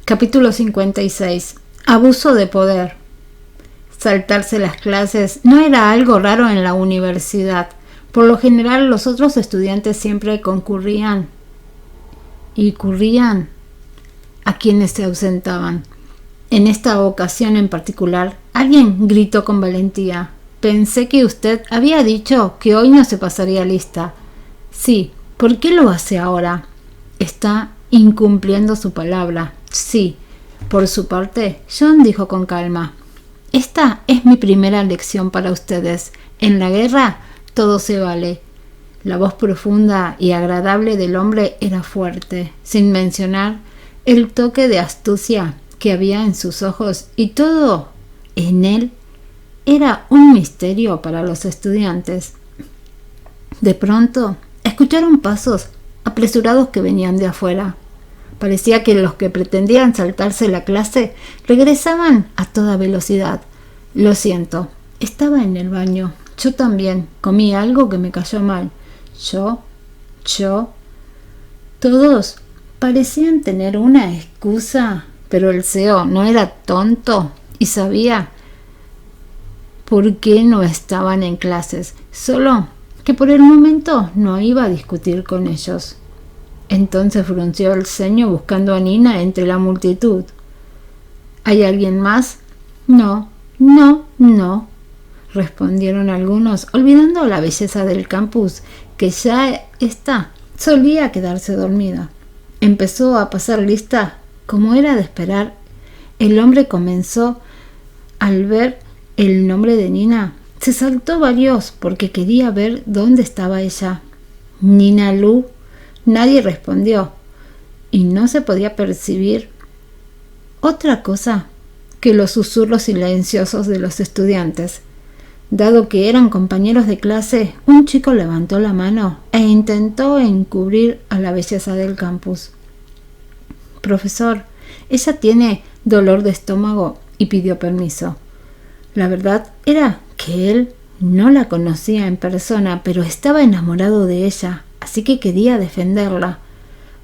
Capítulo 56. Abuso de poder. Saltarse las clases no era algo raro en la universidad. Por lo general, los otros estudiantes siempre concurrían a quienes se ausentaban. En esta ocasión en particular, alguien gritó con valentía: «Pensé que usted había dicho que hoy no se pasaría lista». «Sí, ¿por qué lo hace ahora?» «Está incumpliendo su palabra». «Sí». Por su parte, John dijo con calma: «Esta es mi primera lección para ustedes. En la guerra todo se vale». La voz profunda y agradable del hombre era fuerte, sin mencionar el toque de astucia que había en sus ojos, y todo en él era un misterio para los estudiantes. De pronto, escucharon pasos apresurados que venían de afuera. Parecía que los que pretendían saltarse la clase regresaban a toda velocidad. «Lo siento, estaba en el baño. Yo también. Comí algo que me cayó mal. Yo. Todos parecían tener una excusa, pero el CEO no era tonto y sabía por qué no estaban en clases, solo que por el momento no iba a discutir con ellos. Entonces frunció el ceño buscando a Nina entre la multitud. «¿Hay alguien más?» No, respondieron algunos, olvidando la belleza del campus, que ya solía quedarse dormida. Empezó a pasar lista, como era de esperar. El hombre comenzó al ver el nombre de Nina. Se saltó varios porque quería ver dónde estaba ella. «Nina Lu». Nadie respondió, y no se podía percibir otra cosa que los susurros silenciosos de los estudiantes. Dado que eran compañeros de clase, un chico levantó la mano e intentó encubrir a la belleza del campus. «Profesor, ella tiene dolor de estómago y pidió permiso». La verdad era que él no la conocía en persona, pero estaba enamorado de ella, así que quería defenderla.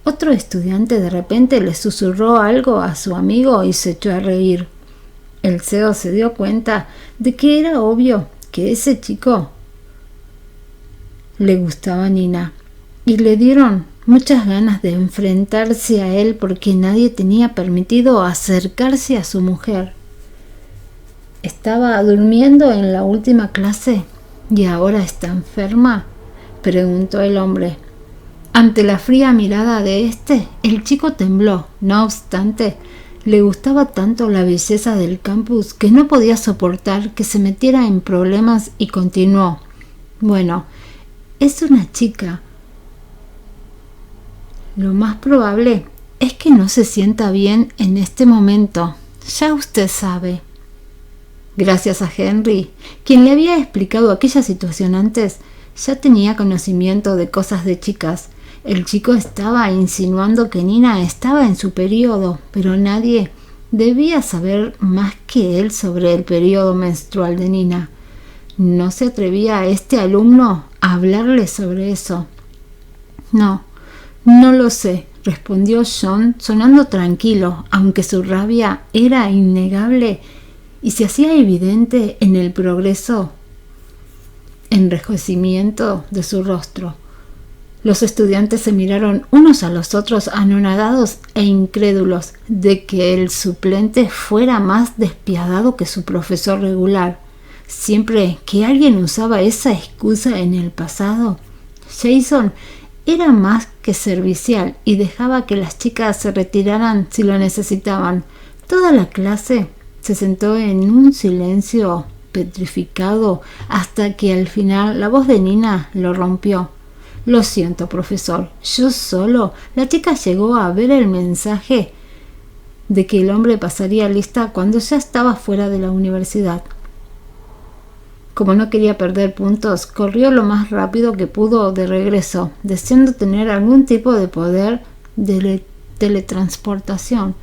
Otro estudiante de repente le susurró algo a su amigo y se echó a reír. El CEO se dio cuenta de que era obvio que ese chico le gustaba a Nina, y le dieron muchas ganas de enfrentarse a él porque nadie tenía permitido acercarse a su mujer. ¿Estaba durmiendo en la última clase y ahora está enferma?», preguntó el hombre. Ante la fría mirada de el chico tembló. No obstante, le gustaba tanto la belleza del campus que no podía soportar que se metiera en problemas y continuó: «Bueno, es una chica. Lo más probable es que no se sienta bien en este momento. Ya usted sabe». Gracias a Henry, quien le había explicado aquella situación antes, ya tenía conocimiento de cosas de chicas. El chico estaba insinuando que Nina estaba en su periodo, pero nadie debía saber más que él sobre el periodo menstrual de Nina. No se atrevía a alumno a hablarle sobre eso. No lo sé», respondió John, sonando tranquilo, aunque su rabia era innegable y se hacía evidente en el progreso enrojecimiento de su rostro. Los estudiantes se miraron unos a los otros, anonadados e incrédulos de que el suplente fuera más despiadado que su profesor regular. Siempre que alguien usaba esa excusa en el pasado, Jason era más que servicial y dejaba que las chicas se retiraran si lo necesitaban. Toda la clase se sentó en un silencio petrificado hasta que al final la voz de Nina lo rompió. «Lo siento, profesor, yo solo». La chica llegó a ver el mensaje de que el hombre pasaría lista cuando ya estaba fuera de la universidad. Como no quería perder puntos, corrió lo más rápido que pudo de regreso, deseando tener algún tipo de poder de teletransportación.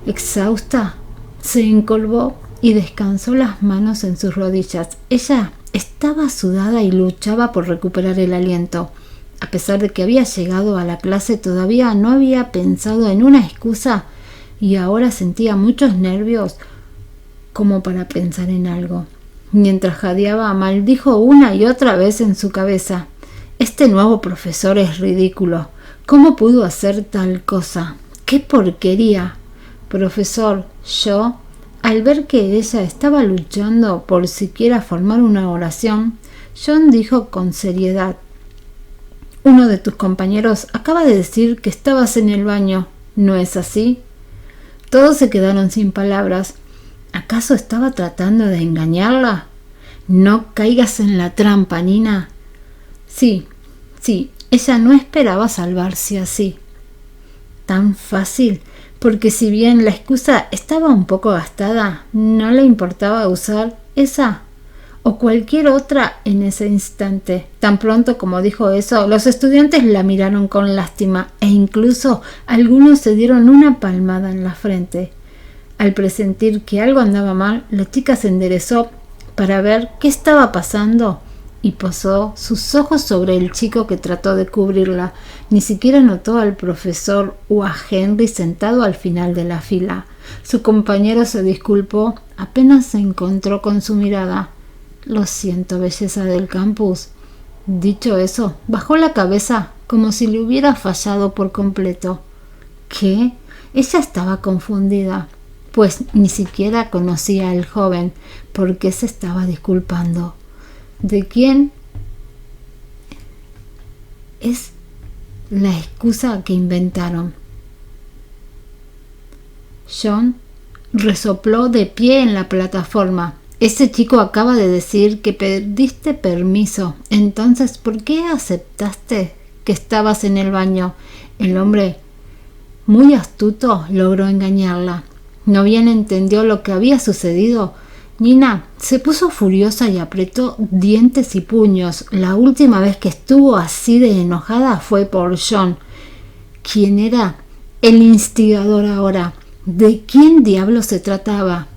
Exhausta, se encorvó y descansó las manos en sus rodillas. Ella estaba sudada y luchaba por recuperar el aliento. A pesar de que había llegado a la clase, todavía no había pensado en una excusa y ahora sentía muchos nervios como para pensar en algo. Mientras jadeaba, maldijo una y otra vez en su cabeza: este nuevo profesor es ridículo. ¿Cómo pudo hacer tal cosa? ¡Qué porquería! Profesor, yo, al ver que ella estaba luchando por siquiera formar una oración, John dijo con seriedad: uno de tus compañeros acaba de decir que estabas en el baño, ¿no es así? Todos se quedaron sin palabras. ¿Acaso estaba tratando de engañarla? No caigas en la trampa, Nina. Sí, ella no esperaba salvarse así. Tan fácil, porque si bien la excusa estaba un poco gastada, no le importaba usar esa o cualquier otra en ese instante. Tan pronto como dijo eso, los estudiantes la miraron con lástima e incluso algunos se dieron una palmada en la frente. Al presentir que algo andaba mal, la chica se enderezó para ver qué estaba pasando y posó sus ojos sobre el chico que trató de cubrirla. Ni siquiera notó al profesor o a Henry sentado al final de la fila. Su compañero se disculpó apenas se encontró con su mirada. Lo siento, belleza del campus. Dicho eso, bajó la cabeza como si le hubiera fallado por completo. ¿Qué? Ella estaba confundida, pues ni siquiera conocía al joven. ¿Por qué se estaba disculpando? ¿De quién? Es la excusa que inventaron. John resopló de pie en la plataforma. Ese chico acaba de decir que pediste permiso. Entonces, ¿por qué aceptaste que estabas en el baño? El hombre, muy astuto, logró engañarla. No bien entendió lo que había sucedido, Nina se puso furiosa y apretó dientes y puños. La última vez que estuvo así de enojada fue por John. ¿Quién era el instigador ahora? ¿De quién diablos se trataba?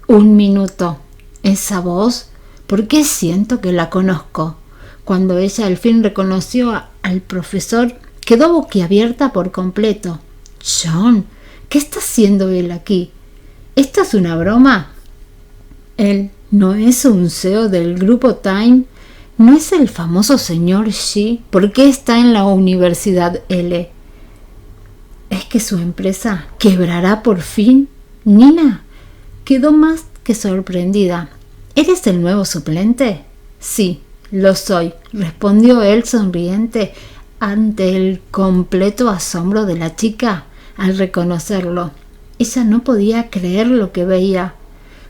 Un minuto. ¿Esa voz? ¿Por qué siento que la conozco? Cuando ella al fin reconoció al profesor, quedó boquiabierta por completo. John, ¿qué está haciendo él aquí? ¿Esto es una broma? Él no es un CEO del grupo Time, no es el famoso señor Xi. ¿Por qué está en la Universidad L? ¿Es que su empresa quebrará por fin? Nina quedó más que sorprendida. ¿Eres el nuevo suplente? Sí, lo soy, respondió él sonriente ante el completo asombro de la chica al reconocerlo. Ella no podía creer lo que veía.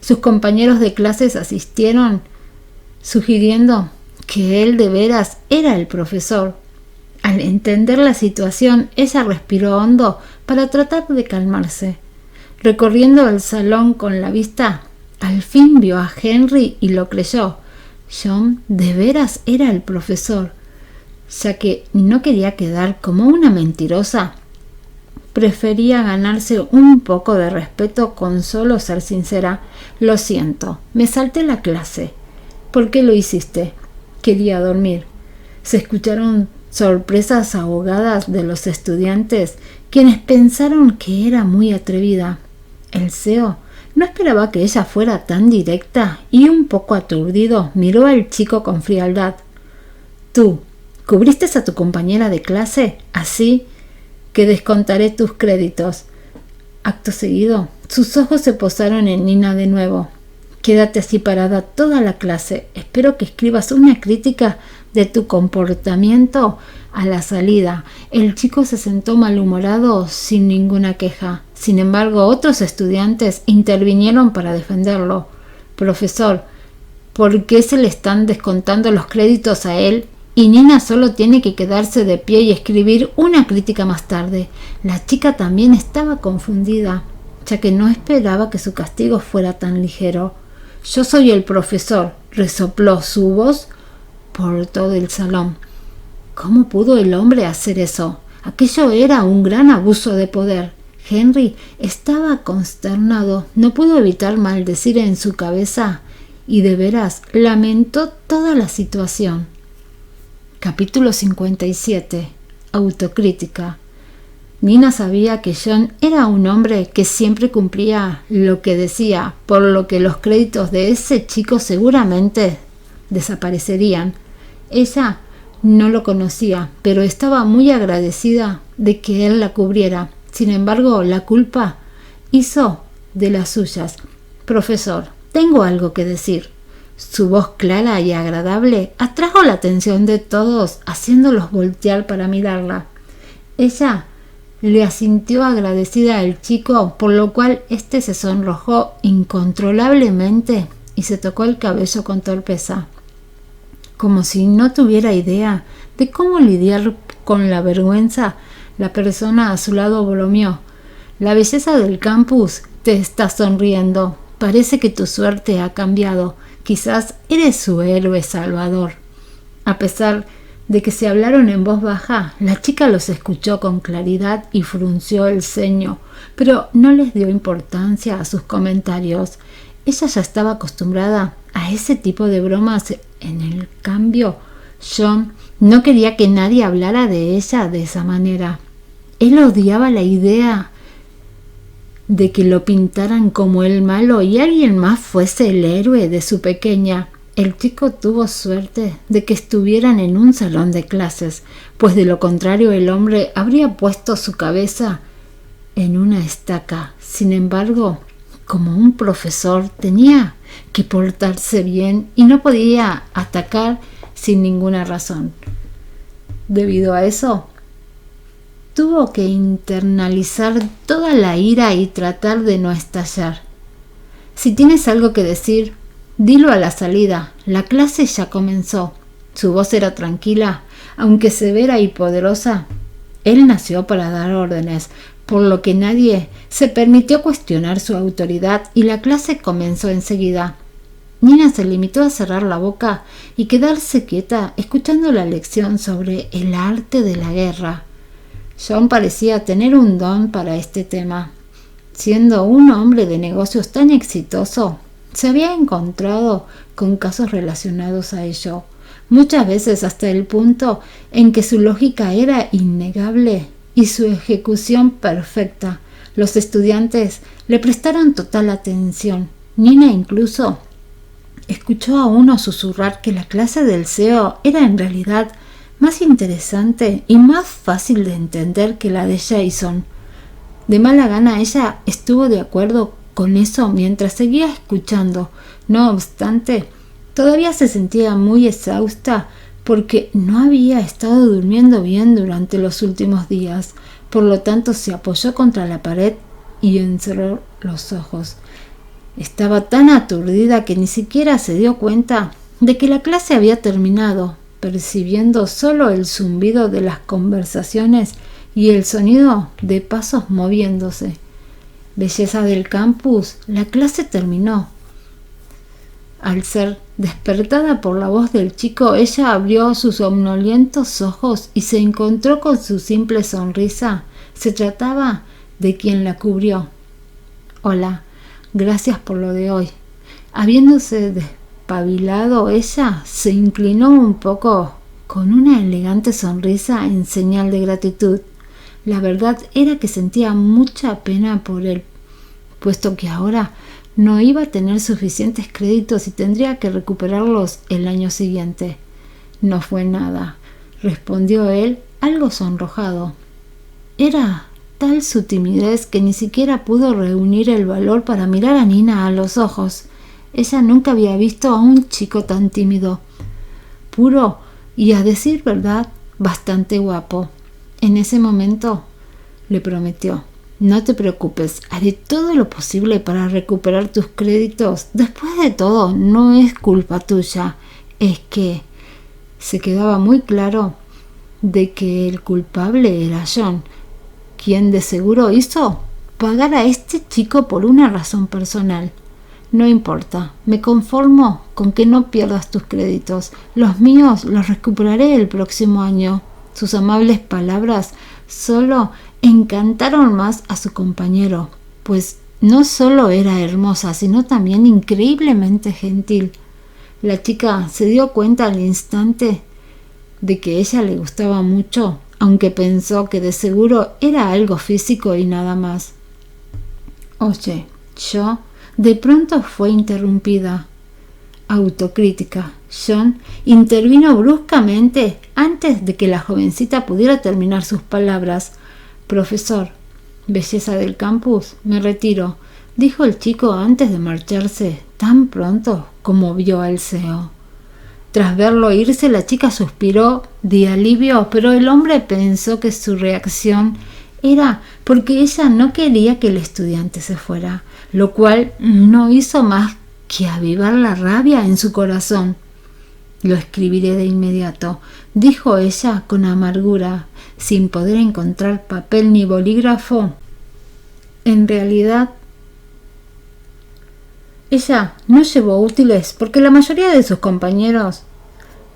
Sus compañeros de clases asistieron, sugiriendo que él de veras era el profesor. Al entender la situación, ella respiró hondo para tratar de calmarse. Recorriendo el salón con la vista, al fin vio a Henry y lo creyó. John de veras era el profesor. Ya que no quería quedar como una mentirosa, prefería ganarse un poco de respeto con solo ser sincera. Lo siento, me salté la clase. ¿Por qué lo hiciste? Quería dormir. Se escucharon sorpresas ahogadas de los estudiantes, quienes pensaron que era muy atrevida. El CEO no esperaba que ella fuera tan directa y un poco aturdido miró al chico con frialdad. Tú, ¿cubriste a tu compañera de clase? Así que descontaré tus créditos. Acto seguido, sus ojos se posaron en Nina de nuevo. Quédate así parada toda la clase. Espero que escribas una crítica de tu comportamiento a la salida. El chico se sentó malhumorado sin ninguna queja. Sin embargo, otros estudiantes intervinieron para defenderlo. Profesor, ¿por qué se le están descontando los créditos a él? Y Nina solo tiene que quedarse de pie y escribir una crítica más tarde. La chica también estaba confundida, ya que no esperaba que su castigo fuera tan ligero. Yo soy el profesor, resopló su voz por todo el salón. ¿Cómo pudo el hombre hacer eso? Aquello era un gran abuso de poder. Henry estaba consternado, no pudo evitar maldecir en su cabeza y de veras lamentó toda la situación. Capítulo 57. Autocrítica. Nina sabía que John era un hombre que siempre cumplía lo que decía, por lo que los créditos de ese chico seguramente desaparecerían. Ella no lo conocía, pero estaba muy agradecida de que él la cubriera. Sin embargo, la culpa hizo de las suyas. Profesor, tengo algo que decir. Su voz clara y agradable atrajo la atención de todos, haciéndolos voltear para mirarla. Ella le asintió agradecida al chico, por lo cual éste se sonrojó incontrolablemente y se tocó el cabello con torpeza, como si no tuviera idea de cómo lidiar con la vergüenza. La persona a su lado bromeó. La belleza del campus te está sonriendo. Parece que tu suerte ha cambiado. Quizás eres su héroe salvador. A pesar de que se hablaron en voz baja, la chica los escuchó con claridad y frunció el ceño, pero no les dio importancia a sus comentarios. Ella ya estaba acostumbrada a ese tipo de bromas. En el cambio, John no quería que nadie hablara de ella de esa manera. Él odiaba la idea de que lo pintaran como el malo y alguien más fuese el héroe de su pequeña. El chico tuvo suerte de que estuvieran en un salón de clases, pues de lo contrario el hombre habría puesto su cabeza en una estaca. Sin embargo, como un profesor, tenía que portarse bien y no podía atacar sin ninguna razón. Debido a eso, tuvo que internalizar toda la ira y tratar de no estallar. Si tienes algo que decir, dilo a la salida. La clase ya comenzó. Su voz era tranquila, aunque severa y poderosa. Él nació para dar órdenes, por lo que nadie se permitió cuestionar su autoridad y la clase comenzó enseguida. Nina se limitó a cerrar la boca y quedarse quieta escuchando la lección sobre el arte de la guerra. John parecía tener un don para este tema. Siendo un hombre de negocios tan exitoso, se había encontrado con casos relacionados a ello, muchas veces hasta el punto en que su lógica era innegable y su ejecución perfecta. Los estudiantes le prestaron total atención. Nina incluso escuchó a uno susurrar que la clase del CEO era en realidad más interesante y más fácil de entender que la de Jason. De mala gana ella estuvo de acuerdo con eso mientras seguía escuchando. No obstante, todavía se sentía muy exhausta porque no había estado durmiendo bien durante los últimos días. Por lo tanto, se apoyó contra la pared y encerró los ojos. Estaba tan aturdida que ni siquiera se dio cuenta de que la clase había terminado, percibiendo solo el zumbido de las conversaciones y el sonido de pasos moviéndose. Belleza del campus, la clase terminó. Al ser despertada por la voz del chico, ella abrió sus somnolientos ojos y se encontró con su simple sonrisa. Se trataba de quien la cubrió. Hola, gracias por lo de hoy. Habiéndose despabilado, ella se inclinó un poco con una elegante sonrisa en señal de gratitud. La verdad era que sentía mucha pena por él, puesto que ahora no iba a tener suficientes créditos y tendría que recuperarlos el año siguiente. No fue nada, respondió él, algo sonrojado. Era tal su timidez que ni siquiera pudo reunir el valor para mirar a Nina a los ojos. Ella nunca había visto a un chico tan tímido, puro y, a decir verdad, bastante guapo. En ese momento le prometió: no te preocupes, haré todo lo posible para recuperar tus créditos. Después de todo, no es culpa tuya. Es que se quedaba muy claro de que el culpable era John, quien de seguro hizo pagar a este chico por una razón personal. No importa, me conformo con que no pierdas tus créditos. Los míos los recuperaré el próximo año. Sus amables palabras solo encantaron más a su compañero, pues no solo era hermosa, sino también increíblemente gentil. La chica se dio cuenta al instante de que ella le gustaba mucho, aunque pensó que de seguro era algo físico y nada más. Oye, yo de pronto fue interrumpida. Autocrítica. John intervino bruscamente antes de que la jovencita pudiera terminar sus palabras. Profesor, belleza del campus, me retiro, dijo el chico antes de marcharse tan pronto como vio al CEO. Tras verlo irse, la chica suspiró de alivio, pero el hombre pensó que su reacción era porque ella no quería que el estudiante se fuera, lo cual no hizo más que avivar la rabia en su corazón. Lo escribiré de inmediato, dijo ella con amargura, sin poder encontrar papel ni bolígrafo. En realidad, ella no llevó útiles porque la mayoría de sus compañeros,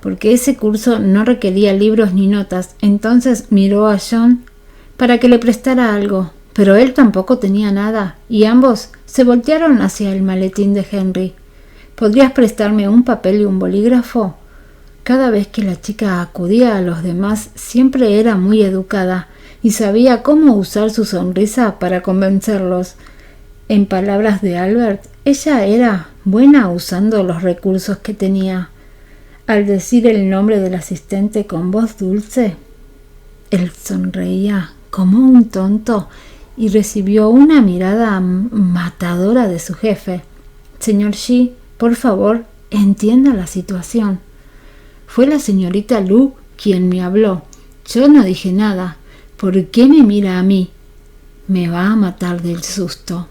porque ese curso no requería libros ni notas, entonces miró a John para que le prestara algo, pero él tampoco tenía nada, y ambos se voltearon hacia el maletín de Henry. ¿Podrías prestarme un papel y un bolígrafo? Cada vez que la chica acudía a los demás, siempre era muy educada y sabía cómo usar su sonrisa para convencerlos. En palabras de Albert, ella era buena usando los recursos que tenía. Al decir el nombre del asistente con voz dulce, él sonreía como un tonto y recibió una mirada matadora de su jefe. Señor Shi, por favor, entienda la situación. Fue la señorita Lu quien me habló. Yo no dije nada. ¿Por qué me mira a mí? Me va a matar del susto.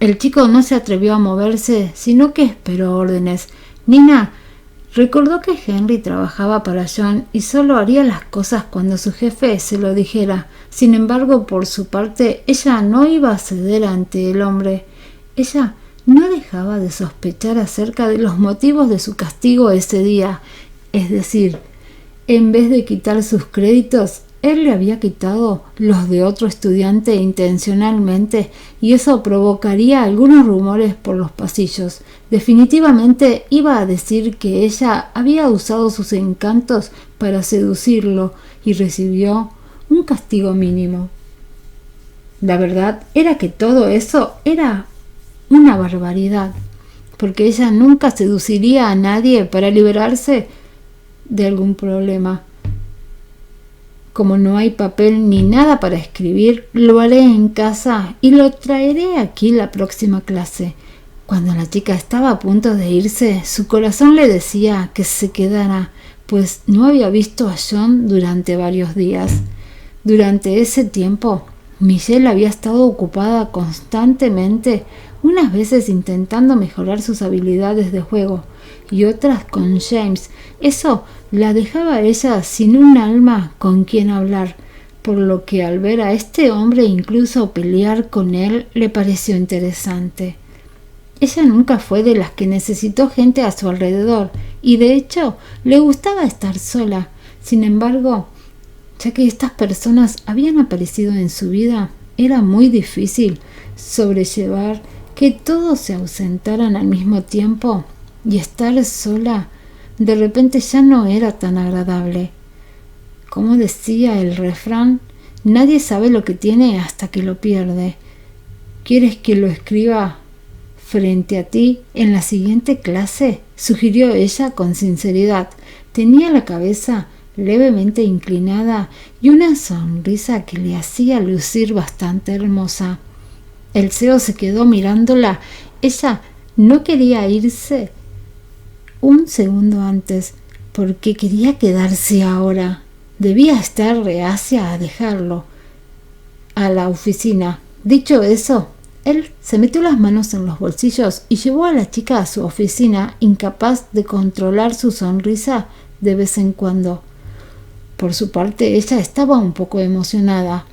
El chico no se atrevió a moverse, sino que esperó órdenes. Nina recordó que Henry trabajaba para John y solo haría las cosas cuando su jefe se lo dijera. Sin embargo, por su parte, ella no iba a ceder ante el hombre. Ella no dejaba de sospechar acerca de los motivos de su castigo ese día. Es decir, en vez de quitar sus créditos, él le había quitado los de otro estudiante intencionalmente, y eso provocaría algunos rumores por los pasillos. Definitivamente iba a decir que ella había usado sus encantos para seducirlo y recibió un castigo mínimo. La verdad era que todo eso era una barbaridad, porque ella nunca seduciría a nadie para liberarse de algún problema. Como no hay papel ni nada para escribir, lo haré en casa y lo traeré aquí la próxima clase. Cuando la chica estaba a punto de irse, su corazón le decía que se quedara, pues no había visto a John durante varios días. Durante ese tiempo, Michelle había estado ocupada constantemente, unas veces intentando mejorar sus habilidades de juego y otras con James. Eso la dejaba a ella sin un alma con quien hablar, por lo que al ver a este hombre incluso pelear con él le pareció interesante. Ella nunca fue de las que necesitó gente a su alrededor y de hecho le gustaba estar sola. Sin embargo, ya que estas personas habían aparecido en su vida, era muy difícil sobrellevar que todos se ausentaran al mismo tiempo, y estar sola de repente ya no era tan agradable. Como decía el refrán, nadie sabe lo que tiene hasta que lo pierde. ¿Quieres que lo escriba frente a ti en la siguiente clase?, sugirió ella con sinceridad. Tenía la cabeza levemente inclinada y una sonrisa que le hacía lucir bastante hermosa. El CEO se quedó mirándola. Ella no quería irse un segundo antes, porque quería quedarse ahora. Debía estar reacia a dejarlo a la oficina. Dicho eso, él se metió las manos en los bolsillos y llevó a la chica a su oficina, incapaz de controlar su sonrisa de vez en cuando. Por su parte, ella estaba un poco emocionada.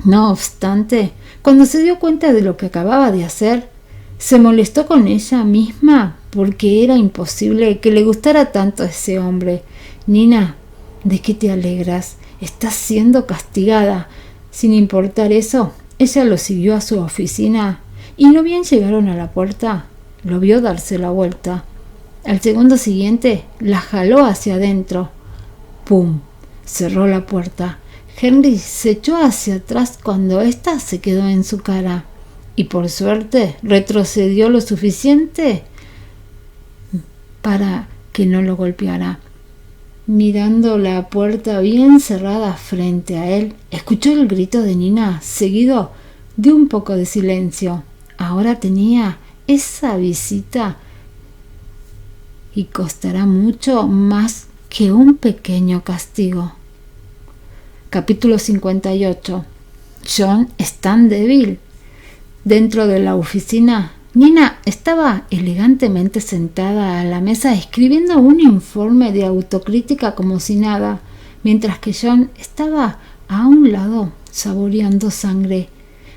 No obstante, cuando se dio cuenta de lo que acababa de hacer, se molestó con ella misma porque era imposible que le gustara tanto a ese hombre. Nina, ¿de qué te alegras? Estás siendo castigada. Sin importar eso, ella lo siguió a su oficina y no bien llegaron a la puerta, lo vio darse la vuelta. Al segundo siguiente, la jaló hacia adentro. ¡Pum! Cerró la puerta. Henry se echó hacia atrás cuando ésta se quedó en su cara y por suerte retrocedió lo suficiente para que no lo golpeara. Mirando la puerta bien cerrada frente a él, escuchó el grito de Nina, seguido de un poco de silencio. Ahora tenía esa visita y costará mucho más que un pequeño castigo. Capítulo 58. John es tan débil. Dentro de la oficina, Nina estaba elegantemente sentada a la mesa escribiendo un informe de autocrítica como si nada, mientras que John estaba a un lado saboreando sangre.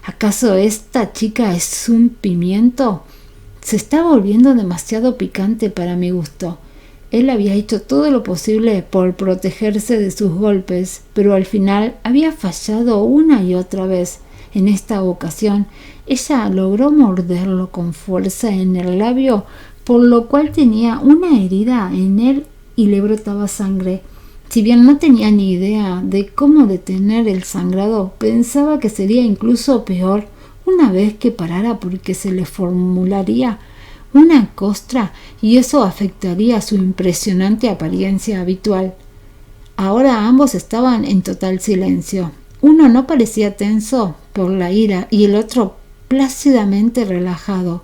¿Acaso esta chica es un pimiento? Se está volviendo demasiado picante para mi gusto. Él había hecho todo lo posible por protegerse de sus golpes, pero al final había fallado una y otra vez. En esta ocasión, ella logró morderlo con fuerza en el labio, por lo cual tenía una herida en él y le brotaba sangre. Si bien no tenía ni idea de cómo detener el sangrado, pensaba que sería incluso peor una vez que parara porque se le formularía una costra y eso afectaría su impresionante apariencia habitual. Ahora ambos estaban en total silencio. Uno no parecía tenso por la ira y el otro plácidamente relajado.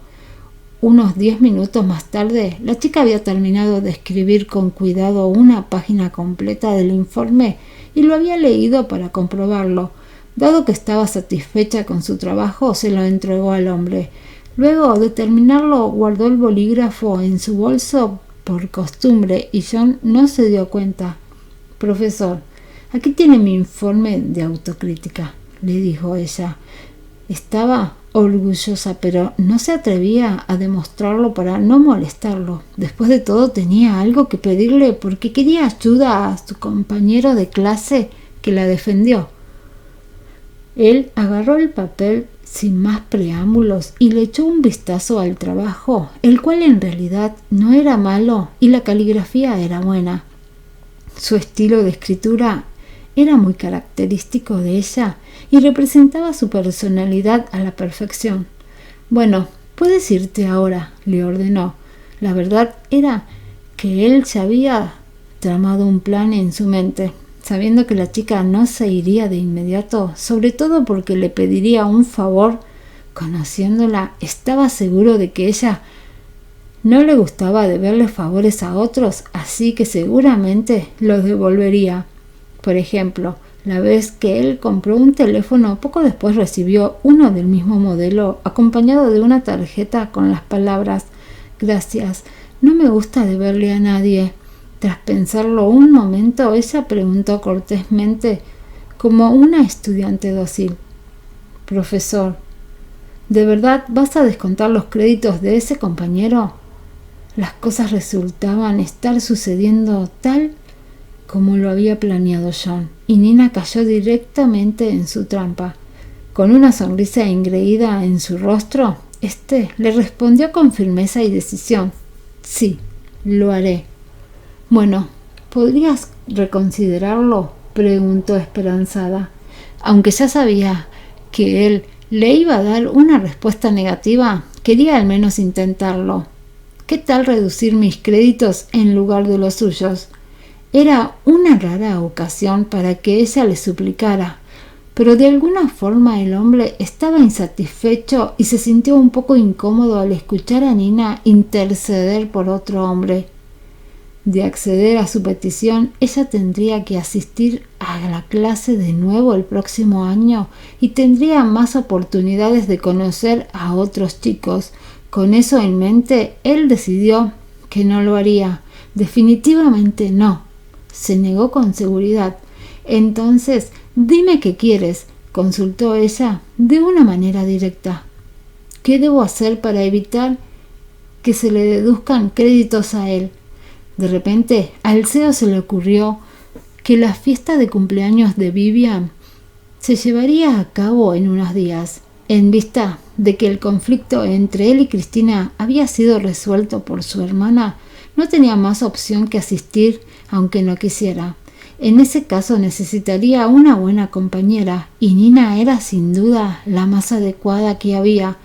Unos 10 minutos más tarde, la chica había terminado de escribir con cuidado una página completa del informe y lo había leído para comprobarlo. Dado que estaba satisfecha con su trabajo, se lo entregó al hombre. Luego de terminarlo, guardó el bolígrafo en su bolso por costumbre y John no se dio cuenta. «Profesor, aquí tiene mi informe de autocrítica», le dijo ella. Estaba orgullosa, pero no se atrevía a demostrarlo para no molestarlo. Después de todo, tenía algo que pedirle porque quería ayuda a su compañero de clase que la defendió. Él agarró el papel sin más preámbulos y le echó un vistazo al trabajo, el cual en realidad no era malo y la caligrafía era buena. Su estilo de escritura era muy característico de ella y representaba su personalidad a la perfección. «Bueno, puedes irte ahora», le ordenó. La verdad era que él ya había tramado un plan en su mente, sabiendo que la chica no se iría de inmediato, sobre todo porque le pediría un favor. Conociéndola, estaba seguro de que ella no le gustaba deberle favores a otros, así que seguramente los devolvería. Por ejemplo, la vez que él compró un teléfono, poco después recibió uno del mismo modelo, acompañado de una tarjeta con las palabras «Gracias, no me gusta deberle a nadie». Tras pensarlo un momento, ella preguntó cortésmente, como una estudiante dócil: «Profesor, ¿de verdad vas a descontar los créditos de ese compañero?» Las cosas resultaban estar sucediendo tal como lo había planeado John, y Nina cayó directamente en su trampa. Con una sonrisa engreída en su rostro, le respondió con firmeza y decisión: «Sí, lo haré». «Bueno, ¿podrías reconsiderarlo?», preguntó esperanzada. Aunque ya sabía que él le iba a dar una respuesta negativa, quería al menos intentarlo. «¿Qué tal reducir mis créditos en lugar de los suyos?». Era una rara ocasión para que ella le suplicara, pero de alguna forma el hombre estaba insatisfecho y se sintió un poco incómodo al escuchar a Nina interceder por otro hombre. De acceder a su petición, ella tendría que asistir a la clase de nuevo el próximo año y tendría más oportunidades de conocer a otros chicos. Con eso en mente, él decidió que no lo haría. Definitivamente no. Se negó con seguridad. «Entonces, dime qué quieres», consultó ella de una manera directa. «¿Qué debo hacer para evitar que se le deduzcan créditos a él?» De repente, al CEO se le ocurrió que la fiesta de cumpleaños de Vivian se llevaría a cabo en unos días. En vista de que el conflicto entre él y Cristina había sido resuelto por su hermana, no tenía más opción que asistir, aunque no quisiera. En ese caso necesitaría una buena compañera, y Nina era sin duda la más adecuada que había.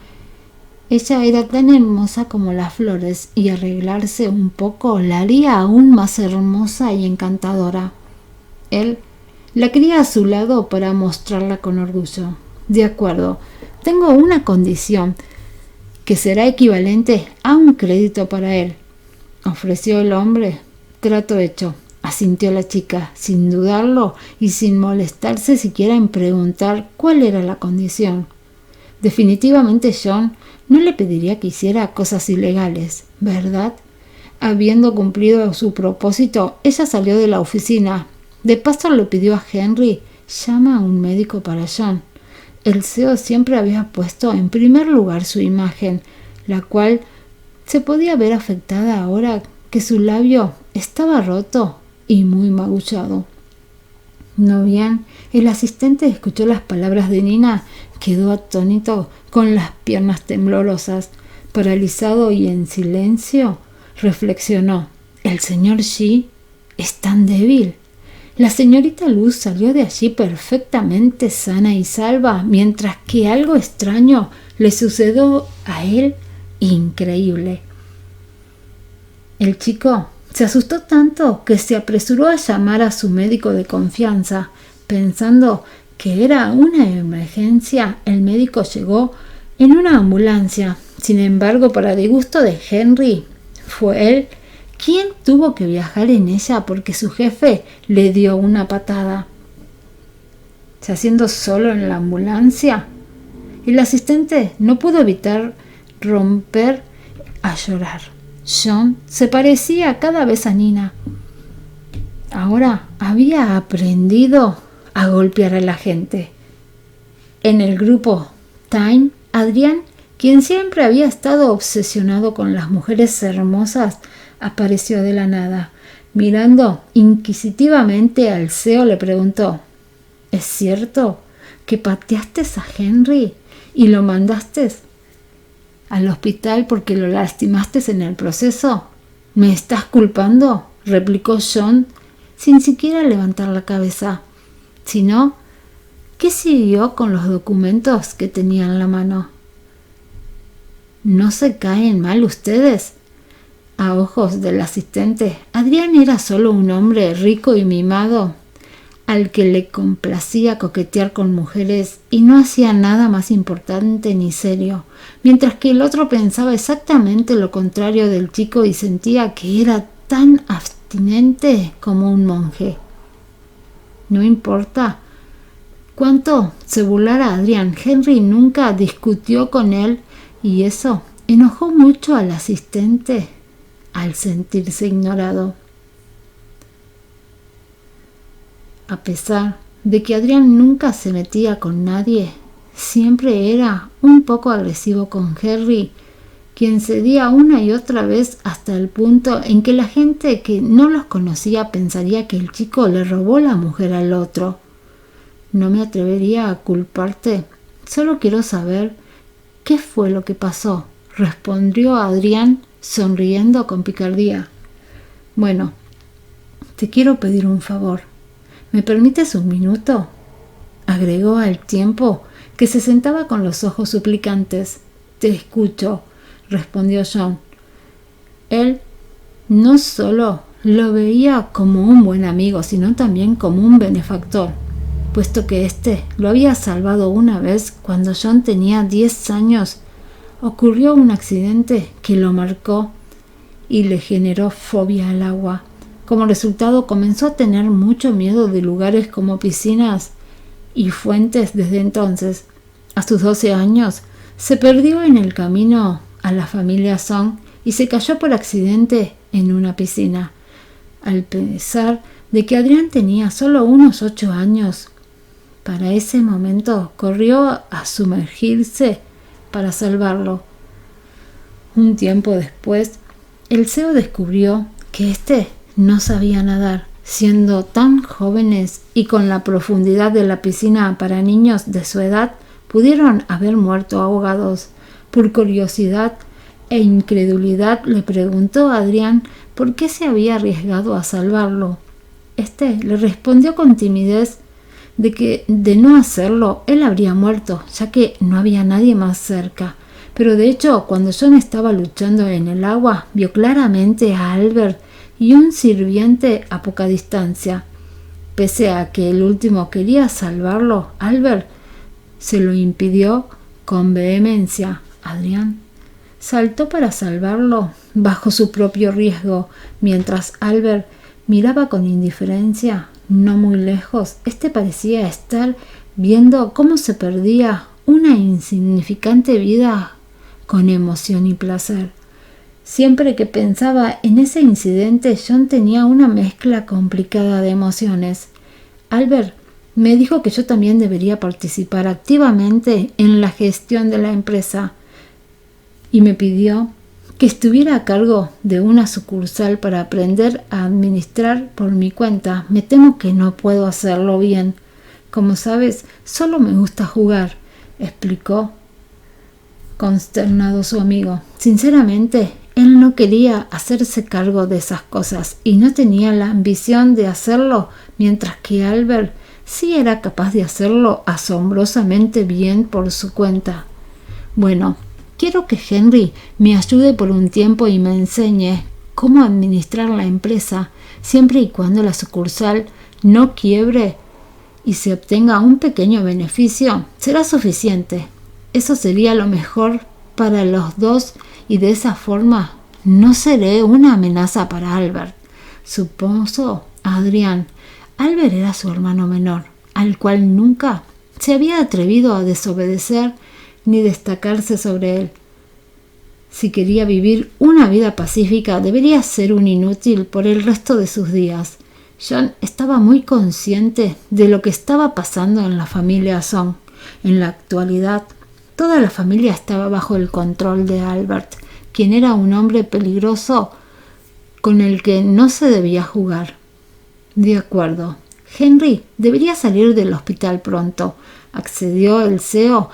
Ella era tan hermosa como las flores, y arreglarse un poco la haría aún más hermosa y encantadora. Él la quería a su lado para mostrarla con orgullo. De acuerdo, tengo una condición que será equivalente a un crédito para él, ofreció el hombre. Trato hecho, asintió la chica, sin dudarlo y sin molestarse siquiera en preguntar cuál era la condición. Definitivamente John no le pediría que hiciera cosas ilegales, ¿verdad? Habiendo cumplido su propósito, ella salió de la oficina. De paso le pidió a Henry: llama a un médico para John. El CEO siempre había puesto en primer lugar su imagen, la cual se podía ver afectada ahora que su labio estaba roto y muy magullado. No bien el asistente escuchó las palabras de Nina, quedó atónito, con las piernas temblorosas. Paralizado y en silencio, reflexionó: el señor G es tan débil. La señorita Luz salió de allí perfectamente sana y salva, mientras que algo extraño le sucedió a él, increíble. El chico se asustó tanto que se apresuró a llamar a su médico de confianza. Pensando que era una emergencia, el médico llegó en una ambulancia. Sin embargo, para disgusto de Henry, fue él quien tuvo que viajar en ella porque su jefe le dio una patada. Se haciendo solo en la ambulancia, el asistente no pudo evitar romper a llorar. John se parecía cada vez a Nina. Ahora había aprendido a golpear a la gente. En el grupo Time, Adrián, quien siempre había estado obsesionado con las mujeres hermosas, apareció de la nada. Mirando inquisitivamente al CEO, le preguntó: ¿es cierto que pateaste a Henry y lo mandaste al hospital porque lo lastimaste en el proceso? ¿Me estás culpando?, replicó John sin siquiera levantar la cabeza. Si no, ¿qué siguió con los documentos que tenía en la mano? ¿No se caen mal ustedes? A ojos del asistente, Adrián era solo un hombre rico y mimado, al que le complacía coquetear con mujeres y no hacía nada más importante ni serio, mientras que el otro pensaba exactamente lo contrario del chico y sentía que era tan abstinente como un monje. No importa cuánto se burlara Adrián, Henry nunca discutió con él, y eso enojó mucho al asistente al sentirse ignorado. A pesar de que Adrián nunca se metía con nadie, siempre era un poco agresivo con Henry, quien cedía una y otra vez hasta el punto en que la gente que no los conocía pensaría que el chico le robó la mujer al otro. No me atrevería a culparte, solo quiero saber qué fue lo que pasó, respondió Adrián sonriendo con picardía. Bueno, te quiero pedir un favor. ¿Me permites un minuto?, agregó al tiempo que se sentaba con los ojos suplicantes. Te escucho, respondió John. Él no solo lo veía como un buen amigo, sino también como un benefactor, puesto que éste lo había salvado una vez cuando John tenía 10 años. Ocurrió un accidente que lo marcó y le generó fobia al agua. Como resultado, comenzó a tener mucho miedo de lugares como piscinas y fuentes desde entonces. A sus 12 años, se perdió en el camino a la familia Song y se cayó por accidente en una piscina. Al pesar de que Adrián tenía solo unos 8 años, para ese momento corrió a sumergirse para salvarlo. Un tiempo después, el CEO descubrió que éste no sabía nadar, siendo tan jóvenes, y con la profundidad de la piscina para niños de su edad pudieron haber muerto ahogados. Por curiosidad e incredulidad le preguntó a Adrián por qué se había arriesgado a salvarlo. Le respondió con timidez de que de no hacerlo él habría muerto, ya que no había nadie más cerca. Pero de hecho, cuando John estaba luchando en el agua, vio claramente a Albert y un sirviente a poca distancia. Pese a que el último quería salvarlo, Albert se lo impidió con vehemencia. Adrián saltó para salvarlo bajo su propio riesgo, mientras Albert miraba con indiferencia. No muy lejos, parecía estar viendo cómo se perdía una insignificante vida con emoción y placer. Siempre que pensaba en ese incidente, John tenía una mezcla complicada de emociones. Albert me dijo que yo también debería participar activamente en la gestión de la empresa y me pidió que estuviera a cargo de una sucursal para aprender a administrar por mi cuenta. Me temo que no puedo hacerlo bien. Como sabes, solo me gusta jugar, explicó consternado su amigo. Sinceramente, él no quería hacerse cargo de esas cosas y no tenía la ambición de hacerlo, mientras que Albert sí era capaz de hacerlo asombrosamente bien por su cuenta. Bueno, quiero que Henry me ayude por un tiempo y me enseñe cómo administrar la empresa, siempre y cuando la sucursal no quiebre y se obtenga un pequeño beneficio, será suficiente. Eso sería lo mejor para los dos y de esa forma no seré una amenaza para Albert, supuso Adrián. Albert era su hermano menor, al cual nunca se había atrevido a desobedecer ni destacarse sobre él. Si quería vivir una vida pacífica, debería ser un inútil por el resto de sus días. John estaba muy consciente de lo que estaba pasando en la familia Song. En la actualidad, toda la familia estaba bajo el control de Albert, quien era un hombre peligroso con el que no se debía jugar. De acuerdo, Henry debería salir del hospital pronto, accedió el CEO,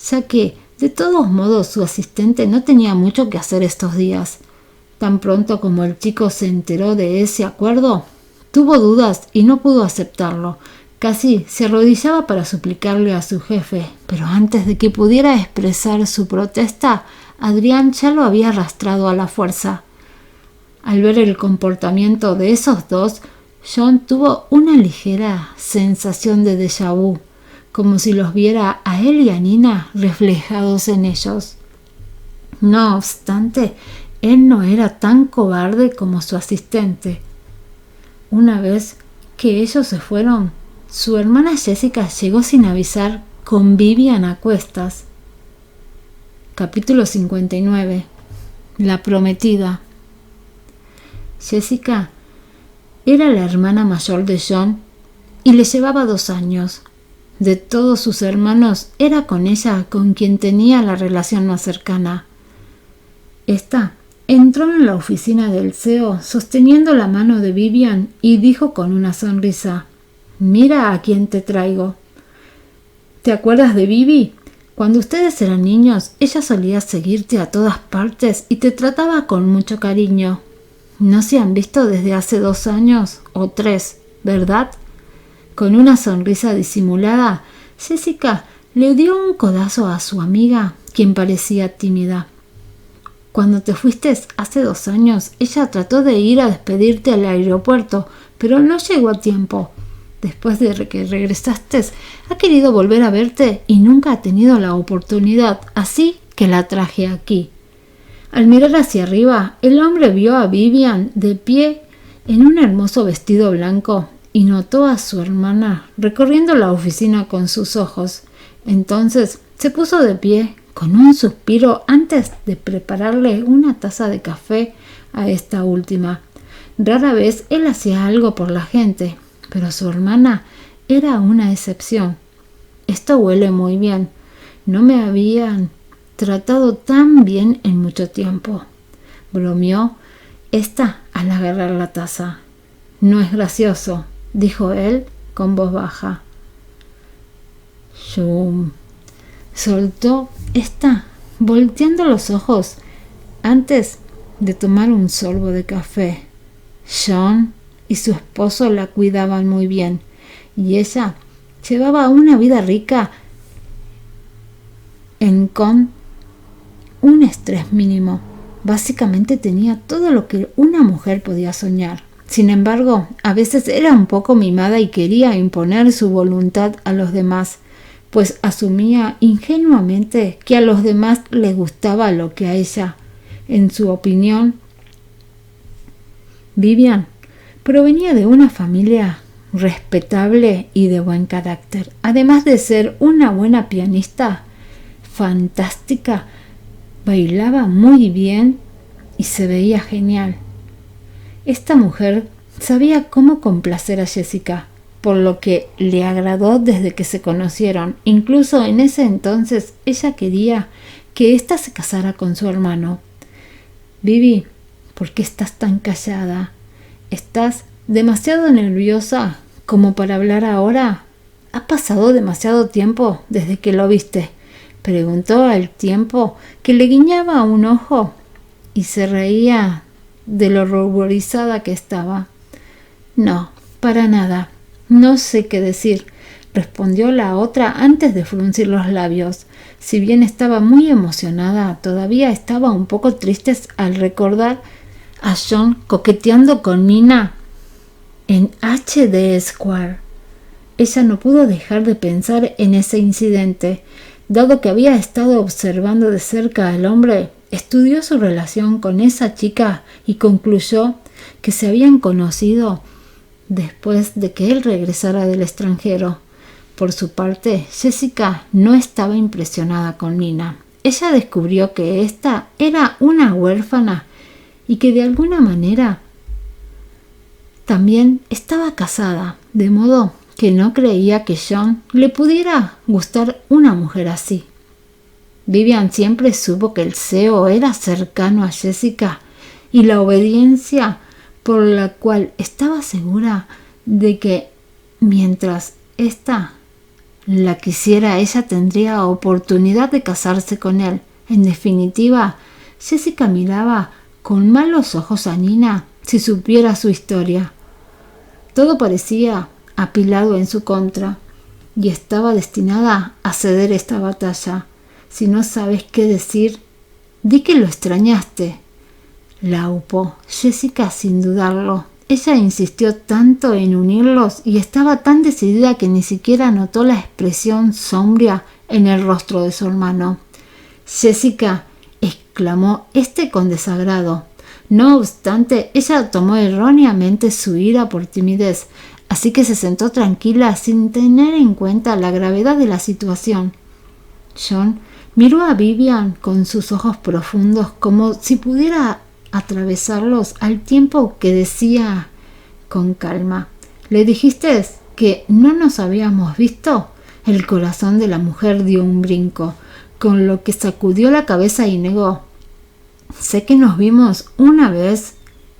ya que de todos modos su asistente no tenía mucho que hacer estos días. Tan pronto como el chico se enteró de ese acuerdo, tuvo dudas y no pudo aceptarlo. Casi se arrodillaba para suplicarle a su jefe, pero antes de que pudiera expresar su protesta, Adrián ya lo había arrastrado a la fuerza. Al ver el comportamiento de esos dos, John tuvo una ligera sensación de déjà vu, como si los viera a él y a Nina reflejados en ellos. No obstante, él no era tan cobarde como su asistente. Una vez que ellos se fueron, su hermana Jessica llegó sin avisar con Vivian a cuestas. Capítulo 59. La prometida. Jessica era la hermana mayor de John y le llevaba 2 años. De todos sus hermanos, era con ella con quien tenía la relación más cercana. Entró en la oficina del CEO sosteniendo la mano de Vivian y dijo con una sonrisa: «Mira a quién te traigo. ¿Te acuerdas de Vivi? Cuando ustedes eran niños, ella solía seguirte a todas partes y te trataba con mucho cariño. No se han visto desde hace 2 años o 3, ¿verdad?» Con una sonrisa disimulada, Jessica le dio un codazo a su amiga, quien parecía tímida. «Cuando te fuiste hace 2 años, ella trató de ir a despedirte al aeropuerto, pero no llegó a tiempo. Después de que regresaste, ha querido volver a verte y nunca ha tenido la oportunidad, así que la traje aquí». Al mirar hacia arriba, el hombre vio a Vivian de pie en un hermoso vestido blanco y notó a su hermana recorriendo la oficina con sus ojos. Entonces se puso de pie con un suspiro antes de prepararle una taza de café a esta última. Rara vez él hacía algo por la gente, pero su hermana era una excepción. «Esto huele muy bien. No me habían tratado tan bien en mucho tiempo», bromeó al agarrar la taza. «No es gracioso», dijo él con voz baja. «Shum», soltó volteando los ojos antes de tomar un sorbo de café. John y su esposo la cuidaban muy bien, y ella llevaba una vida rica con un estrés mínimo. Básicamente tenía todo lo que una mujer podía soñar. Sin embargo, a veces era un poco mimada y quería imponer su voluntad a los demás, pues asumía ingenuamente que a los demás les gustaba lo que a ella. En su opinión, Vivian provenía de una familia respetable y de buen carácter. Además de ser una buena pianista, fantástica, bailaba muy bien y se veía genial. Esta mujer sabía cómo complacer a Jessica, por lo que le agradó desde que se conocieron. Incluso en ese entonces ella quería que ésta se casara con su hermano. Vivi, ¿por qué estás tan callada? ¿Estás demasiado nerviosa como para hablar ahora? ¿Ha pasado demasiado tiempo desde que lo viste?, preguntó al tiempo que le guiñaba un ojo y se reía de lo ruborizada que estaba. No, para nada. No sé qué decir, respondió la otra antes de fruncir los labios. Si bien estaba muy emocionada, todavía estaba un poco triste al recordar a John coqueteando con Nina en HD Square. Ella no pudo dejar de pensar en ese incidente. Dado que había estado observando de cerca al hombre, estudió su relación con esa chica y concluyó que se habían conocido después de que él regresara del extranjero. Por su parte, Jessica no estaba impresionada con Nina. Ella descubrió que ésta era una huérfana y que de alguna manera también estaba casada, de modo que no creía que John le pudiera gustar una mujer así. Vivian siempre supo que el CEO era cercano a Jessica y la obediencia por la cual estaba segura de que mientras ésta la quisiera, ella tendría oportunidad de casarse con él. En definitiva, Jessica miraba con malos ojos a Nina si supiera su historia. Todo parecía apilado en su contra y estaba destinada a ceder esta batalla. Si no sabes qué decir, di que lo extrañaste, la upó Jessica sin dudarlo. Ella insistió tanto en unirlos y estaba tan decidida que ni siquiera notó la expresión sombría en el rostro de su hermano. Jessica, exclamó este con desagrado. No obstante, ella tomó erróneamente su ira por timidez, así que se sentó tranquila sin tener en cuenta la gravedad de la situación. John miró a Vivian con sus ojos profundos como si pudiera atravesarlos al tiempo que decía con calma: ¿Le dijiste que no nos habíamos visto? El corazón de la mujer dio un brinco, con lo que sacudió la cabeza y negó. Sé que nos vimos una vez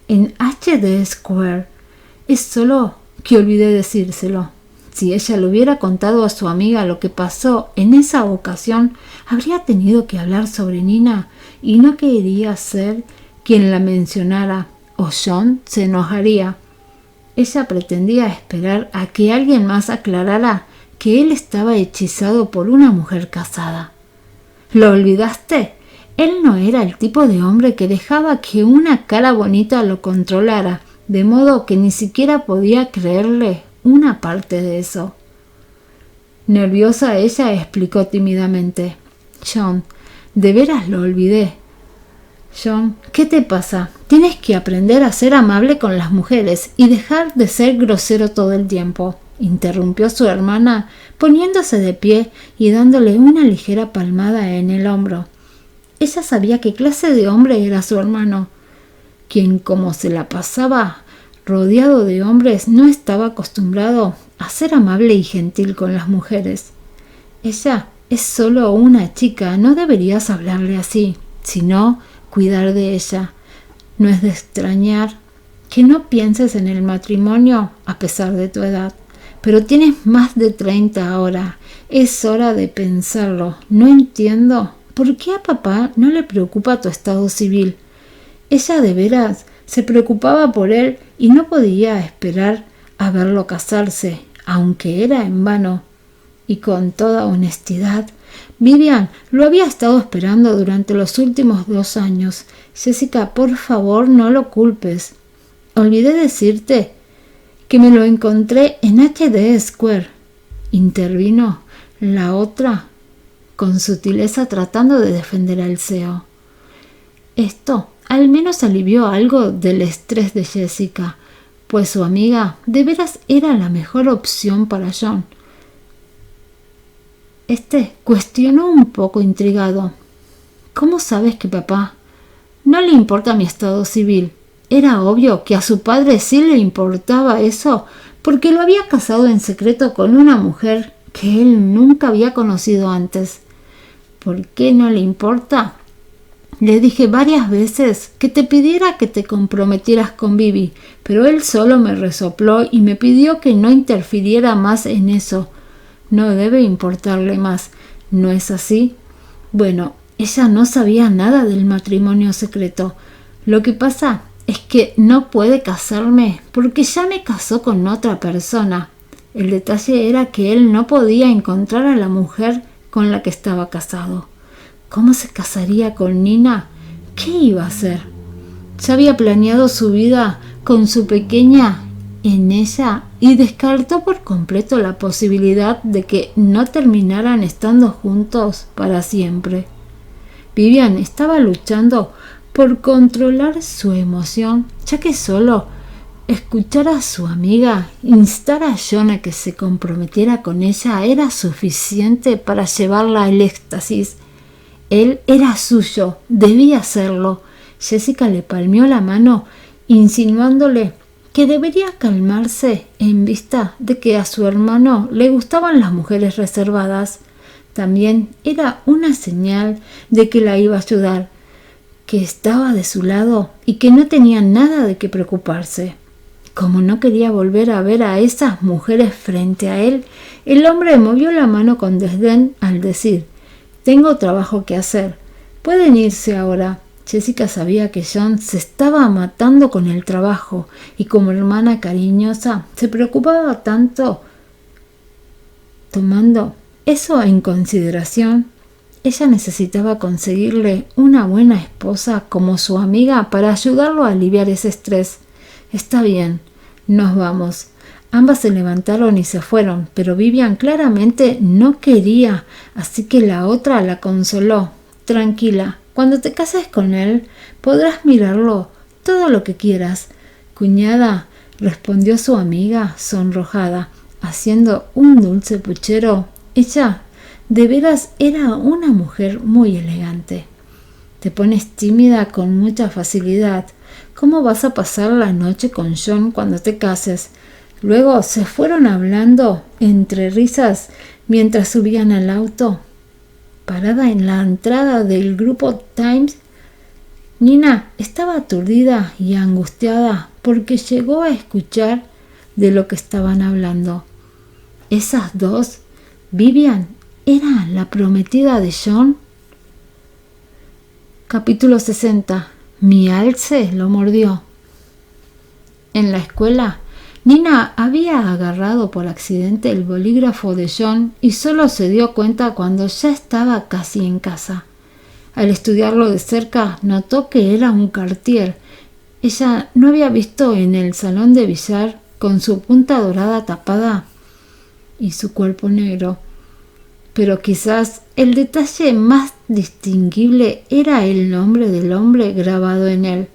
en HD Square. Es solo que olvidé decírselo. Si ella le hubiera contado a su amiga lo que pasó en esa ocasión, habría tenido que hablar sobre Nina y no quería ser quien la mencionara, o John se enojaría. Ella pretendía esperar a que alguien más aclarara que él estaba hechizado por una mujer casada. ¿Lo olvidaste? Él no era el tipo de hombre que dejaba que una cara bonita lo controlara, de modo que ni siquiera podía creerle una parte de eso. Nerviosa, ella explicó tímidamente: John, de veras lo olvidé. John, ¿qué te pasa? Tienes que aprender a ser amable con las mujeres y dejar de ser grosero todo el tiempo, interrumpió su hermana, poniéndose de pie y dándole una ligera palmada en el hombro. Ella sabía qué clase de hombre era su hermano, quien, como se la pasaba rodeado de hombres, no estaba acostumbrado a ser amable y gentil con las mujeres. Ella es solo una chica, no deberías hablarle así, sino cuidar de ella. No es de extrañar que no pienses en el matrimonio a pesar de tu edad, pero tienes más de 30 ahora. Es hora de pensarlo. No entiendo por qué a papá no le preocupa tu estado civil. Ella de veras Se preocupaba por él y no podía esperar a verlo casarse, aunque era en vano. Y con toda honestidad, Vivian lo había estado esperando durante los últimos 2 años. Jessica, por favor, no lo culpes. Olvidé decirte que me lo encontré en HD Square. Intervino la otra con sutileza tratando de defender al CEO. Esto al menos alivió algo del estrés de Jessica, pues su amiga de veras era la mejor opción para John. Cuestionó un poco intrigado. ¿Cómo sabes que papá no le importa mi estado civil? Era obvio que a su padre sí le importaba eso, porque lo había casado en secreto con una mujer que él nunca había conocido antes. ¿Por qué no le importa? Le dije varias veces que te pidiera que te comprometieras con Vivi, pero él solo me resopló y me pidió que no interfiriera más en eso. No debe importarle más, ¿no es así? Bueno, ella no sabía nada del matrimonio secreto. Lo que pasa es que no puede casarme porque ya me casó con otra persona. El detalle era que él no podía encontrar a la mujer con la que estaba casado. ¿Cómo se casaría con Nina? ¿Qué iba a hacer? Ya había planeado su vida con su pequeña en ella y descartó por completo la posibilidad de que no terminaran estando juntos para siempre. Vivian estaba luchando por controlar su emoción, ya que solo escuchar a su amiga instar a John a que se comprometiera con ella era suficiente para llevarla al éxtasis. Él era suyo, debía hacerlo. Jessica le palmeó la mano, insinuándole que debería calmarse en vista de que a su hermano le gustaban las mujeres reservadas. También era una señal de que la iba a ayudar, que estaba de su lado y que no tenía nada de qué preocuparse. Como no quería volver a ver a esas mujeres frente a él, el hombre movió la mano con desdén al decir: «Tengo trabajo que hacer. Pueden irse ahora». Jessica sabía que John se estaba matando con el trabajo y como hermana cariñosa se preocupaba tanto. Tomando eso en consideración, ella necesitaba conseguirle una buena esposa como su amiga para ayudarlo a aliviar ese estrés. «Está bien, nos vamos». Ambas se levantaron y se fueron, pero Vivian claramente no quería, así que la otra la consoló. «Tranquila, cuando te cases con él podrás mirarlo todo lo que quieras». «Cuñada», respondió su amiga sonrojada, haciendo un dulce puchero. Ella de veras era una mujer muy elegante. «Te pones tímida con mucha facilidad. ¿Cómo vas a pasar la noche con John cuando te cases?» Luego se fueron hablando entre risas mientras subían al auto. Parada en la entrada del grupo Times, Nina estaba aturdida y angustiada porque llegó a escuchar de lo que estaban hablando. Esas dos, Vivian, ¿era la prometida de John? Capítulo 60. Mi alce lo mordió. En la escuela, Nina había agarrado por accidente el bolígrafo de John y solo se dio cuenta cuando ya estaba casi en casa. Al estudiarlo de cerca, notó que era un Cartier. Ella no había visto en el salón de billar, con su punta dorada tapada y su cuerpo negro. Pero quizás el detalle más distinguible era el nombre del hombre grabado en él.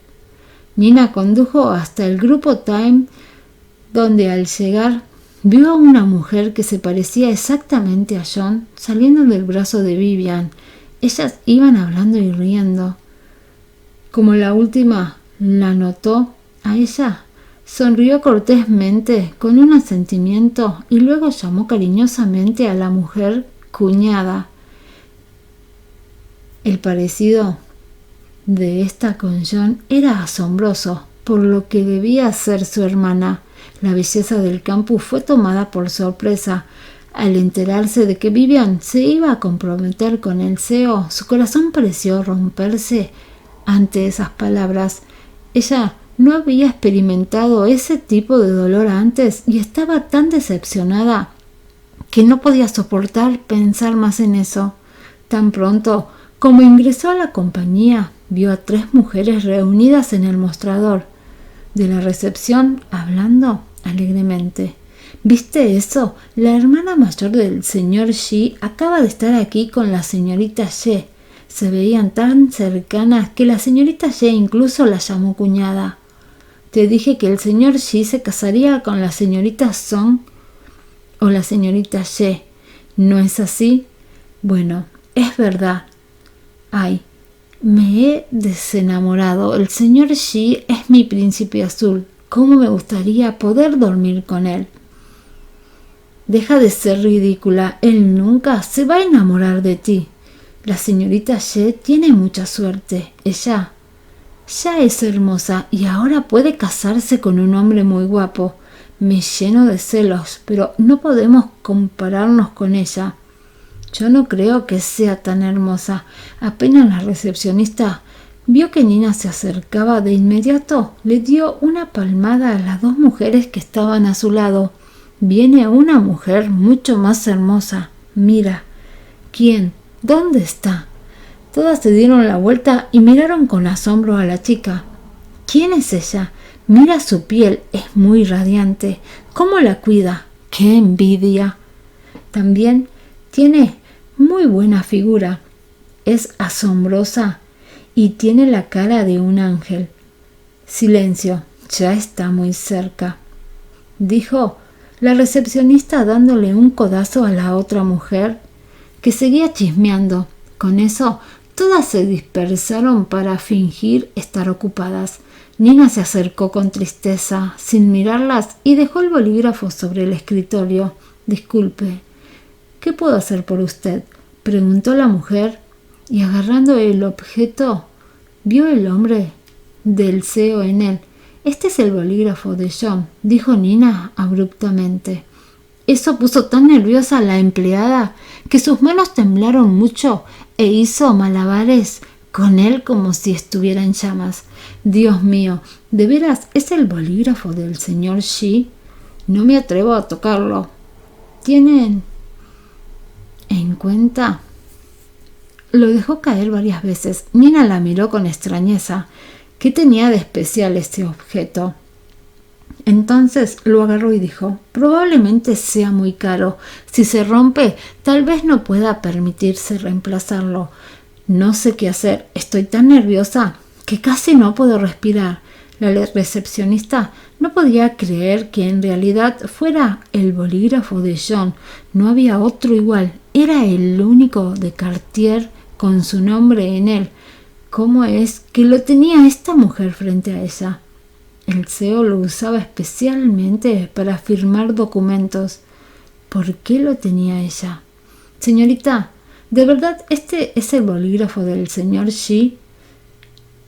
Nina condujo hasta el grupo Time, donde al llegar vio a una mujer que se parecía exactamente a John saliendo del brazo de Vivian. Ellas iban hablando y riendo. Como la última la notó a ella, sonrió cortésmente con un asentimiento y luego llamó cariñosamente a la mujer cuñada. El parecido de esta con John era asombroso, por lo que debía ser su hermana. La belleza del campus fue tomada por sorpresa. Al enterarse de que Vivian se iba a comprometer con el CEO, su corazón pareció romperse ante esas palabras. Ella No había experimentado ese tipo de dolor antes y estaba tan decepcionada que no podía soportar pensar más en eso. Tan pronto como ingresó a la compañía, vio a 3 mujeres reunidas en el mostrador de la recepción hablando alegremente. ¿Viste eso? La hermana mayor del señor Shi acaba de estar aquí con la señorita Ye. Se veían tan cercanas que la señorita Ye incluso la llamó cuñada. Te dije que el señor Shi se casaría con la señorita Song o la señorita Ye. ¿No es así? Bueno, es verdad. Ay, me he desenamorado. El señor Shi es mi príncipe azul. ¿Cómo me gustaría poder dormir con él? Deja de ser ridícula. Él nunca se va a enamorar de ti. La señorita Ye tiene mucha suerte. Ella ya es hermosa y ahora puede casarse con un hombre muy guapo. Me lleno de celos, pero no podemos compararnos con ella. Yo no creo que sea tan hermosa. Apenas la recepcionista vio que Nina se acercaba, de inmediato le dio una palmada a las 2 mujeres que estaban a su lado. Viene una mujer mucho más hermosa. Mira. ¿Quién? ¿Dónde está? Todas se dieron la vuelta y miraron con asombro a la chica. ¿Quién es ella? Mira su piel, es muy radiante. ¿Cómo la cuida? ¡Qué envidia! También tiene muy buena figura. Es asombrosa y tiene la cara de un ángel. Silencio, ya está muy cerca, dijo la recepcionista dándole un codazo a la otra mujer que seguía chismeando. Con eso, todas se dispersaron para fingir estar ocupadas. Nina se acercó con tristeza, sin mirarlas, y dejó el bolígrafo sobre el escritorio. Disculpe, ¿qué puedo hacer por usted?, preguntó la mujer, y agarrando el objeto, vio el nombre del CEO en él. Este es el bolígrafo de John, dijo Nina abruptamente. Eso puso tan nerviosa a la empleada que sus manos temblaron mucho e hizo malabares con él como si estuviera en llamas. Dios mío, ¿de veras es el bolígrafo del señor Shi? No me atrevo a tocarlo. ¿Tienen en cuenta? Lo dejó caer varias veces. Nina la miró con extrañeza. ¿Qué tenía de especial este objeto? Entonces lo agarró y dijo, probablemente sea muy caro. Si se rompe, tal vez no pueda permitirse reemplazarlo. No sé qué hacer. Estoy tan nerviosa que casi no puedo respirar. La recepcionista no podía creer que en realidad fuera el bolígrafo de John. No había otro igual. Era el único de Cartier con su nombre en él. ¿Cómo es que lo tenía esta mujer frente a ella? El CEO lo usaba especialmente para firmar documentos. ¿Por qué lo tenía ella? Señorita, ¿de verdad este es el bolígrafo del señor Shi?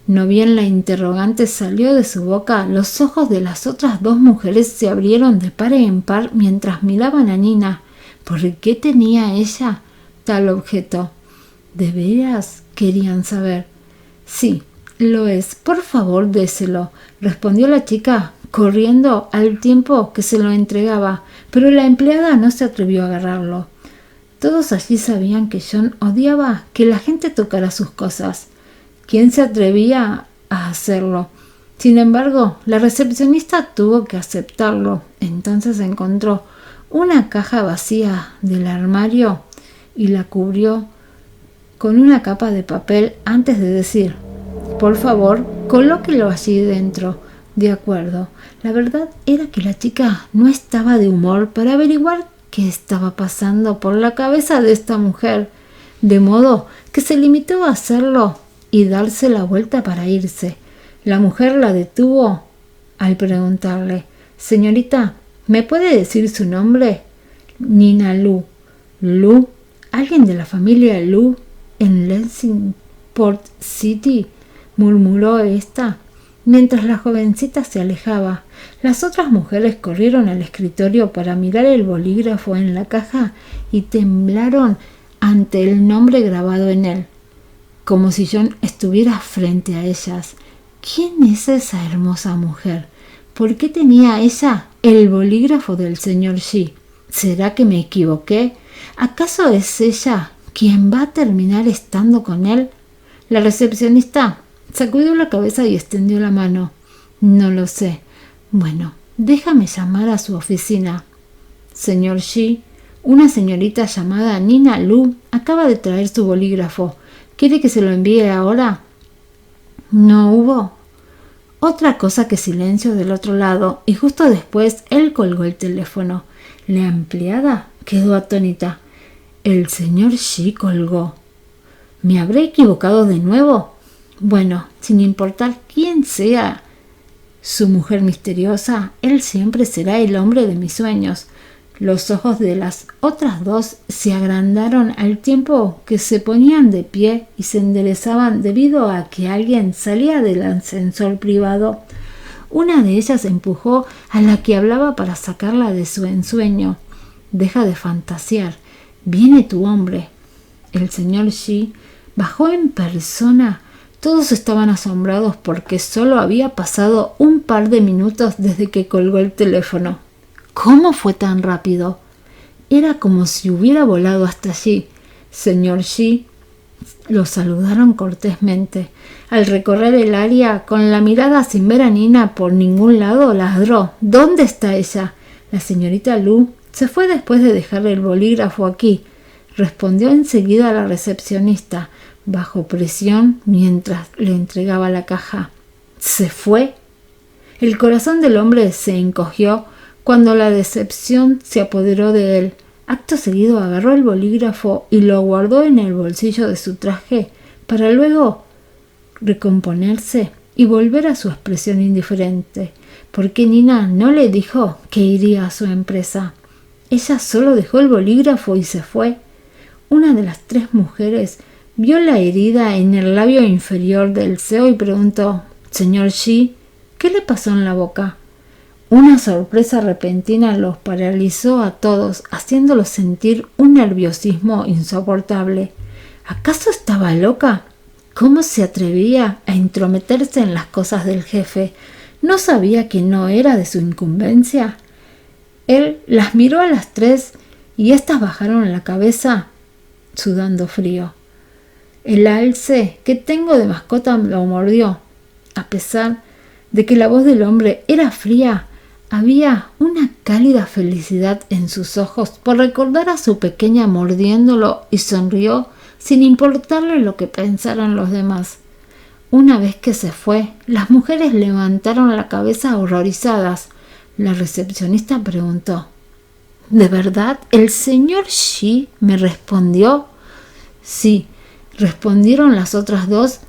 No bien la interrogante salió de su boca, los ojos de las otras 2 mujeres se abrieron de par en par mientras miraban a Nina. ¿Por qué tenía ella tal objeto? ¿De veras querían saber? Sí, lo es. Por favor, déselo, respondió la chica, corriendo al tiempo que se lo entregaba, pero la empleada no se atrevió a agarrarlo. Todos allí sabían que John odiaba que la gente tocara sus cosas. ¿Quién se atrevía a hacerlo? Sin embargo, la recepcionista tuvo que aceptarlo. Entonces encontró una caja vacía del armario y la cubrió con una capa de papel antes de decir, por favor, colóquelo allí dentro. De acuerdo. La verdad era que la chica no estaba de humor para averiguar qué estaba pasando por la cabeza de esta mujer, de modo que se limitó a hacerlo y darse la vuelta para irse. La mujer la detuvo al preguntarle, señorita, ¿me puede decir su nombre? Nina Lu. ¿Lu? ¿Alguien de la familia Lu en Lexingport City?, murmuró esta, mientras la jovencita se alejaba. Las otras mujeres corrieron al escritorio para mirar el bolígrafo en la caja y temblaron ante el nombre grabado en él, como si John estuviera frente a ellas. ¿Quién es esa hermosa mujer? ¿Por qué tenía ella el bolígrafo del señor Xi? ¿Será que me equivoqué? ¿Acaso es ella quien va a terminar estando con él? La recepcionista sacudió la cabeza y extendió la mano. No lo sé. Bueno, déjame llamar a su oficina. Señor Xi, una señorita llamada Nina Lu acaba de traer su bolígrafo. ¿Quiere que se lo envíe ahora? No hubo otra cosa que silencio del otro lado, y justo después él colgó el teléfono. La empleada quedó atónita. El señor Xi colgó. ¿Me habré equivocado de nuevo? Bueno, sin importar quién sea su mujer misteriosa, él siempre será el hombre de mis sueños. Los ojos de las otras dos se agrandaron al tiempo que se ponían de pie y se enderezaban debido a que alguien salía del ascensor privado. Una de ellas empujó a la que hablaba para sacarla de su ensueño. Deja de fantasear. Viene tu hombre. El señor Xi bajó en persona. Todos estaban asombrados porque solo había pasado un par de minutos desde que colgó el teléfono. ¿Cómo fue tan rápido? Era como si hubiera volado hasta allí. Señor Xi, lo saludaron cortésmente. Al recorrer el área, con la mirada sin ver a Nina por ningún lado, ladró. ¿Dónde está ella? La señorita Lu se fue después de dejarle el bolígrafo aquí. Respondió enseguida a la recepcionista, bajo presión, mientras le entregaba la caja. ¿Se fue? El corazón del hombre se encogió cuando la decepción se apoderó de él. Acto seguido agarró el bolígrafo y lo guardó en el bolsillo de su traje para luego recomponerse y volver a su expresión indiferente. ¿Por qué Nina no le dijo que iría a su empresa? Ella solo dejó el bolígrafo y se fue. Una de las tres mujeres vio la herida en el labio inferior del CEO y preguntó: «Señor Xi, ¿qué le pasó en la boca?» Una sorpresa repentina los paralizó a todos, haciéndolos sentir un nerviosismo insoportable. ¿Acaso estaba loca? ¿Cómo se atrevía a intrometerse en las cosas del jefe? ¿No sabía que no era de su incumbencia? Él las miró a las tres y éstas bajaron la cabeza sudando frío. El alce que tengo de mascota lo mordió. A pesar de que la voz del hombre era fría, había una cálida felicidad en sus ojos por recordar a su pequeña mordiéndolo y sonrió sin importarle lo que pensaran los demás. Una vez que se fue, las mujeres levantaron la cabeza horrorizadas. La recepcionista preguntó: ¿De verdad el señor Xi me respondió? Sí, respondieron las otras dos,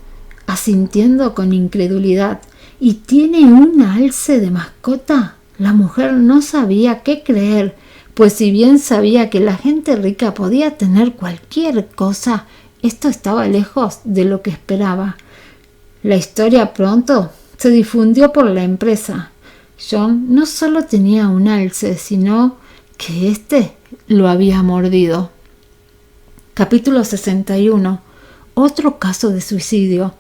asintiendo con incredulidad. ¿Y tiene un alce de mascota? La mujer no sabía qué creer, pues si bien sabía que la gente rica podía tener cualquier cosa, esto estaba lejos de lo que esperaba. La historia pronto se difundió por la empresa. John no solo tenía un alce, sino que éste lo había mordido. Capítulo 61. Otro caso de suicidio.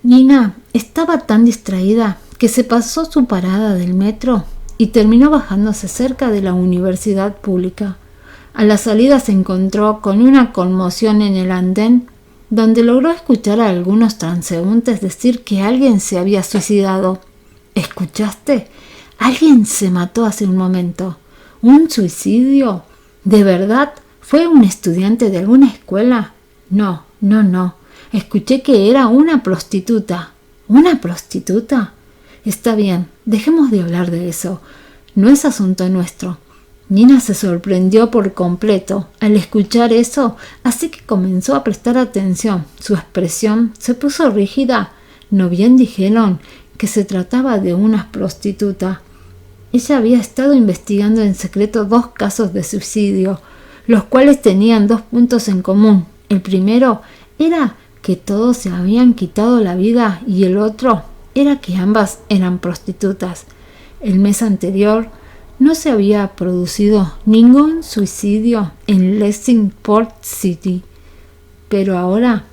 Nina estaba tan distraída que se pasó su parada del metro y terminó bajándose cerca de la universidad pública. A la salida se encontró con una conmoción en el andén, donde logró escuchar a algunos transeúntes decir que alguien se había suicidado. ¿Escuchaste? Alguien se mató hace un momento. ¿Un suicidio? ¿De verdad? ¿Fue un estudiante de alguna escuela? No. Escuché que era una prostituta. ¿Una prostituta? Está bien, dejemos de hablar de eso. No es asunto nuestro. Nina se sorprendió por completo al escuchar eso, así que comenzó a prestar atención. Su expresión se puso rígida. ¿No bien dijeron que se trataba de una prostituta? Ella había estado investigando en secreto 2 casos de suicidio, los cuales tenían 2 puntos en común. El primero era que todos se habían quitado la vida y el otro era que ambas eran prostitutas. El mes anterior no se había producido ningún suicidio en Lexingport City, pero ahora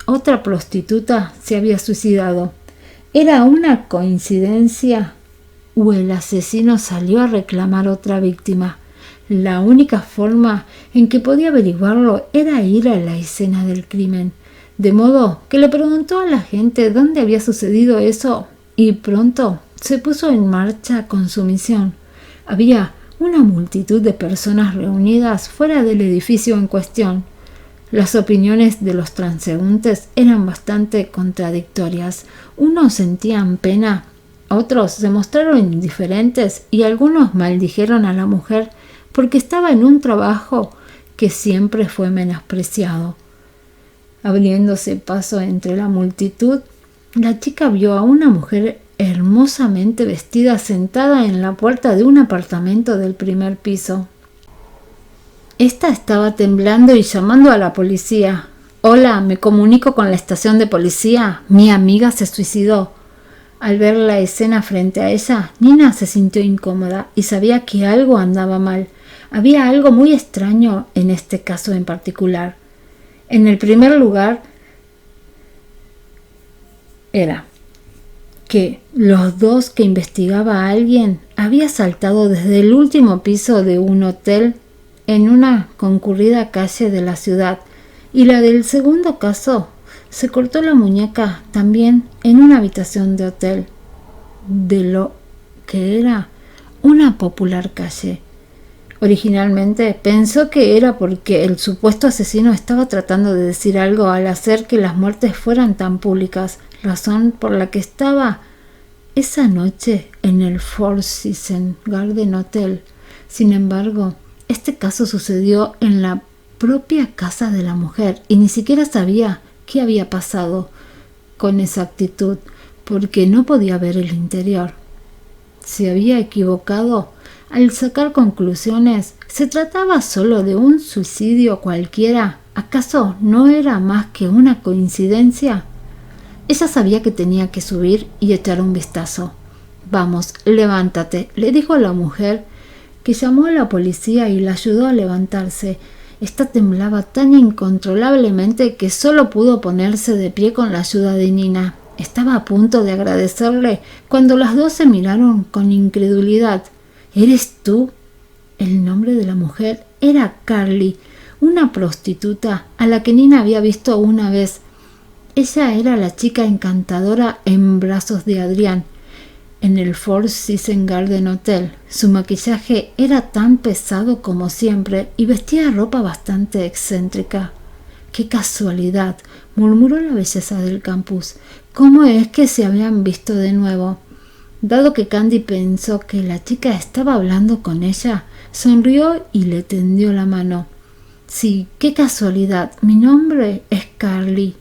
otra prostituta se había suicidado. ¿Era una coincidencia o el asesino salió a reclamar otra víctima? La única forma en que podía averiguarlo era ir a la escena del crimen, de modo que le preguntó a la gente dónde había sucedido eso y pronto se puso en marcha con su misión. Había una multitud de personas reunidas fuera del edificio en cuestión. Las opiniones de los transeúntes eran bastante contradictorias. Unos sentían pena, otros se mostraron indiferentes y algunos maldijeron a la mujer porque estaba en un trabajo que siempre fue menospreciado. Abriéndose paso entre la multitud, la chica vio a una mujer hermosamente vestida sentada en la puerta de un apartamento del primer piso. Esta estaba temblando y llamando a la policía. «Hola, me comunico con la estación de policía. Mi amiga se suicidó». Al ver la escena frente a ella, Nina se sintió incómoda y sabía que algo andaba mal. Había algo muy extraño en este caso en particular. En el primer lugar, era que los dos que investigaba a alguien había saltado desde el último piso de un hotel en una concurrida calle de la ciudad, y la del segundo caso se cortó la muñeca también en una habitación de hotel de lo que era una popular calle. Originalmente pensó que era porque el supuesto asesino estaba tratando de decir algo al hacer que las muertes fueran tan públicas, razón por la que estaba esa noche en el Four Seasons Garden Hotel. Sin embargo, este caso sucedió en la propia casa de la mujer y ni siquiera sabía qué había pasado con exactitud porque no podía ver el interior. Se había equivocado al sacar conclusiones. ¿Se trataba solo de un suicidio cualquiera? ¿Acaso no era más que una coincidencia? Ella sabía que tenía que subir y echar un vistazo. «Vamos, levántate», le dijo la mujer, que llamó a la policía y la ayudó a levantarse. Esta temblaba tan incontrolablemente que solo pudo ponerse de pie con la ayuda de Nina. Estaba a punto de agradecerle cuando las dos se miraron con incredulidad. «¿Eres tú?» El nombre de la mujer era Carly, una prostituta a la que Nina había visto una vez. Ella era la chica encantadora en brazos de Adrián, en el Four Seasons Garden Hotel. Su maquillaje era tan pesado como siempre y vestía ropa bastante excéntrica. «¡Qué casualidad!», murmuró la belleza del campus. «¿Cómo es que se habían visto de nuevo?». Dado que Candy pensó que la chica estaba hablando con ella, sonrió y le tendió la mano. «Sí, qué casualidad. Mi nombre es Carly.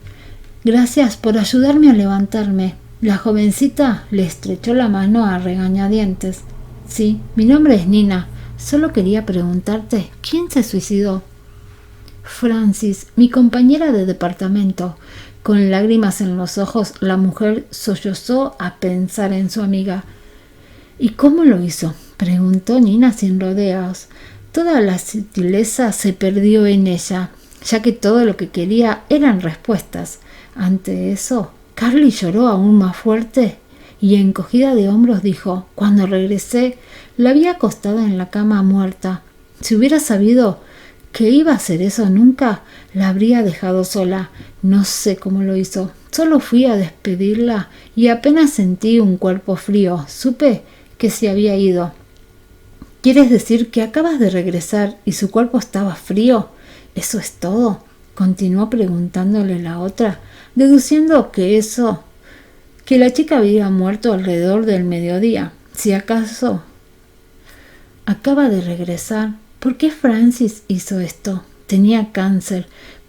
Gracias por ayudarme a levantarme». La jovencita le estrechó la mano a regañadientes. «Sí, mi nombre es Nina. Solo quería preguntarte, ¿quién se suicidó?» «Francis, mi compañera de departamento». Con lágrimas en los ojos, la mujer sollozó a pensar en su amiga. «¿Y cómo lo hizo?», preguntó Nina sin rodeos. Toda la sutileza se perdió en ella, ya que todo lo que quería eran respuestas. Ante eso, Carly lloró aún más fuerte y encogida de hombros dijo: «Cuando regresé, la vi acostada en la cama muerta. Si hubiera sabido que iba a hacer eso, nunca la habría dejado sola. No sé cómo lo hizo. Solo fui a despedirla y apenas sentí un cuerpo frío. Supe que se había ido». «¿Quieres decir que acabas de regresar y su cuerpo estaba frío? ¿Eso es todo?», continuó preguntándole la otra, deduciendo que la chica había muerto alrededor del mediodía. «Si acaso acaba de regresar, ¿por qué Francis hizo esto? Tenía cáncer,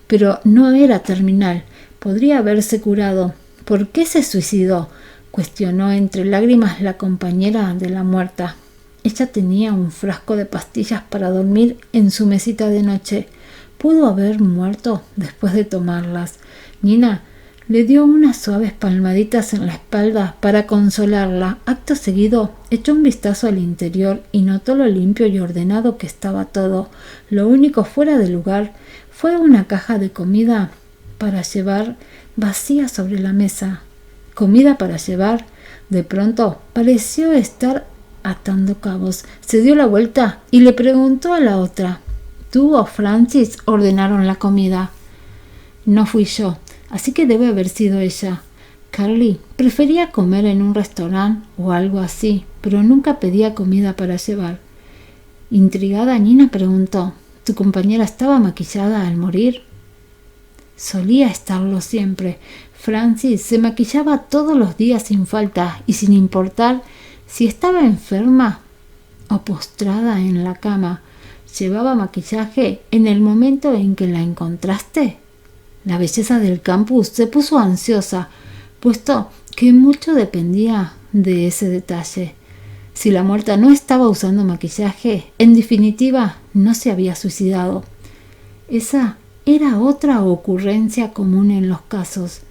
pero no era terminal. Podría haberse curado. ¿Por qué se suicidó?», cuestionó entre lágrimas la compañera de la muerta. Ella tenía un frasco de pastillas para dormir en su mesita de noche. Pudo haber muerto después de tomarlas. Nina le dio unas suaves palmaditas en la espalda para consolarla. Acto seguido echó un vistazo al interior y notó lo limpio y ordenado que estaba todo. Lo único fuera de lugar fue una caja de comida para llevar vacía sobre la mesa. comida para llevar. De pronto pareció estar atando cabos. Se dio la vuelta y le preguntó a la otra: ¿Tú o Francis ordenaron la comida? No fui yo, así que debe haber sido ella. Carly prefería comer en un restaurante o algo así, pero nunca pedía comida para llevar. Intrigada, Nina preguntó: ¿Tu compañera estaba maquillada al morir? Solía estarlo siempre. Francis se maquillaba todos los días sin falta y sin importar si estaba enferma o postrada en la cama. ¿Llevaba maquillaje en el momento en que la encontraste? La belleza del campus se puso ansiosa, puesto que mucho dependía de ese detalle. Si la muerta no estaba usando maquillaje, en definitiva no se había suicidado. Esa era otra ocurrencia común en los casos.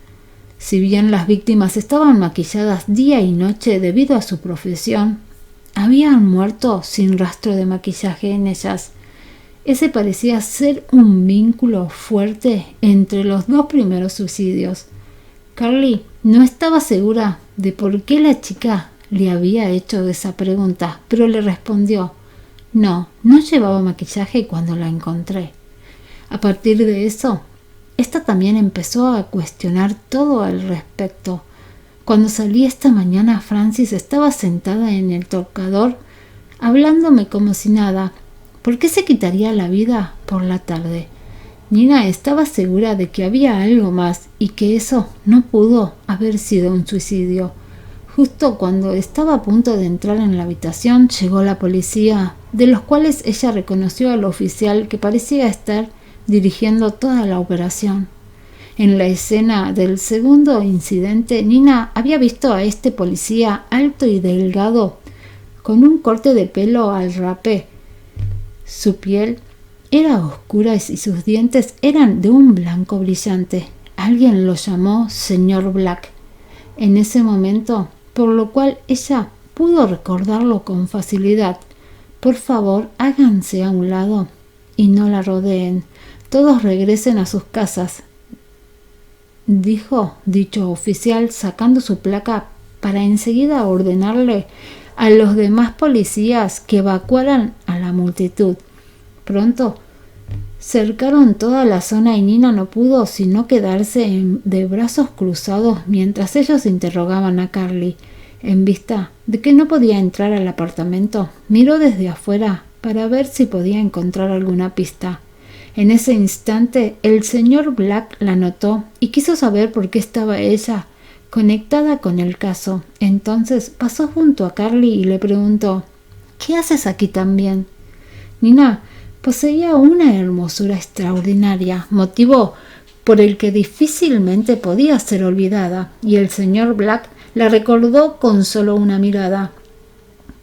Si bien las víctimas estaban maquilladas día y noche debido a su profesión, habían muerto sin rastro de maquillaje en ellas. Ese parecía ser un vínculo fuerte entre los dos primeros suicidios. Carly no estaba segura de por qué la chica le había hecho esa pregunta, pero le respondió: no llevaba maquillaje cuando la encontré. A partir de eso, esta también empezó a cuestionar todo al respecto. Cuando salí esta mañana, Francis estaba sentada en el tocador, hablándome como si nada. ¿Por qué se quitaría la vida por la tarde? Nina estaba segura de que había algo más y que eso no pudo haber sido un suicidio. Justo cuando estaba a punto de entrar en la habitación, llegó la policía, de los cuales ella reconoció al oficial que parecía estar dirigiendo toda la operación. En la escena del segundo incidente, Nina había visto a este policía alto y delgado, con un corte de pelo al rapé. Su piel era oscura y sus dientes eran de un blanco brillante. Alguien lo llamó señor Black en ese momento, por lo cual ella pudo recordarlo con facilidad. Por favor, háganse a un lado y no la rodeen. Todos regresen a sus casas, dijo dicho oficial, sacando su placa para enseguida ordenarle a los demás policías que evacuaran a la multitud. Pronto cercaron toda la zona y Nina no pudo sino quedarse de brazos cruzados mientras ellos interrogaban a Carly. En vista de que no podía entrar al apartamento, miró desde afuera para ver si podía encontrar alguna pista. En ese instante, el señor Black la notó y quiso saber por qué estaba ella conectada con el caso. Entonces pasó junto a Carly y le preguntó: ¿qué haces aquí también? Nina poseía una hermosura extraordinaria, motivo por el que difícilmente podía ser olvidada, y el señor Black la recordó con solo una mirada.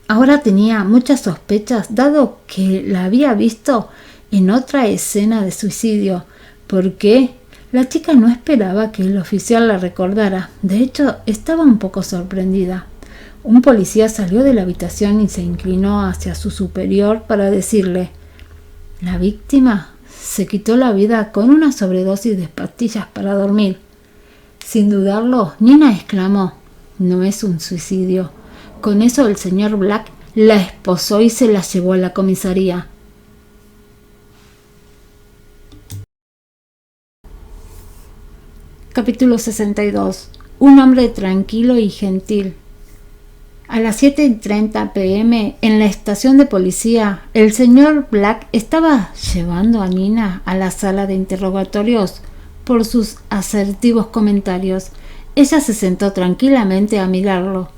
Ahora tenía muchas sospechas, dado que la había visto en otra escena de suicidio. ¿Por qué? La chica no esperaba que el oficial la recordara. De hecho, estaba un poco sorprendida. Un policía salió de la habitación y se inclinó hacia su superior para decirle: la víctima se quitó la vida con una sobredosis de pastillas para dormir. Sin dudarlo, Nina exclamó: no es un suicidio. Con eso el señor Black la esposó y se la llevó a la comisaría. Capítulo 62. Un hombre tranquilo y gentil. A las 7:30 p.m. en la estación de policía, el señor Black estaba llevando a Nina a la sala de interrogatorios por sus asertivos comentarios. Ella se sentó tranquilamente a mirarlo.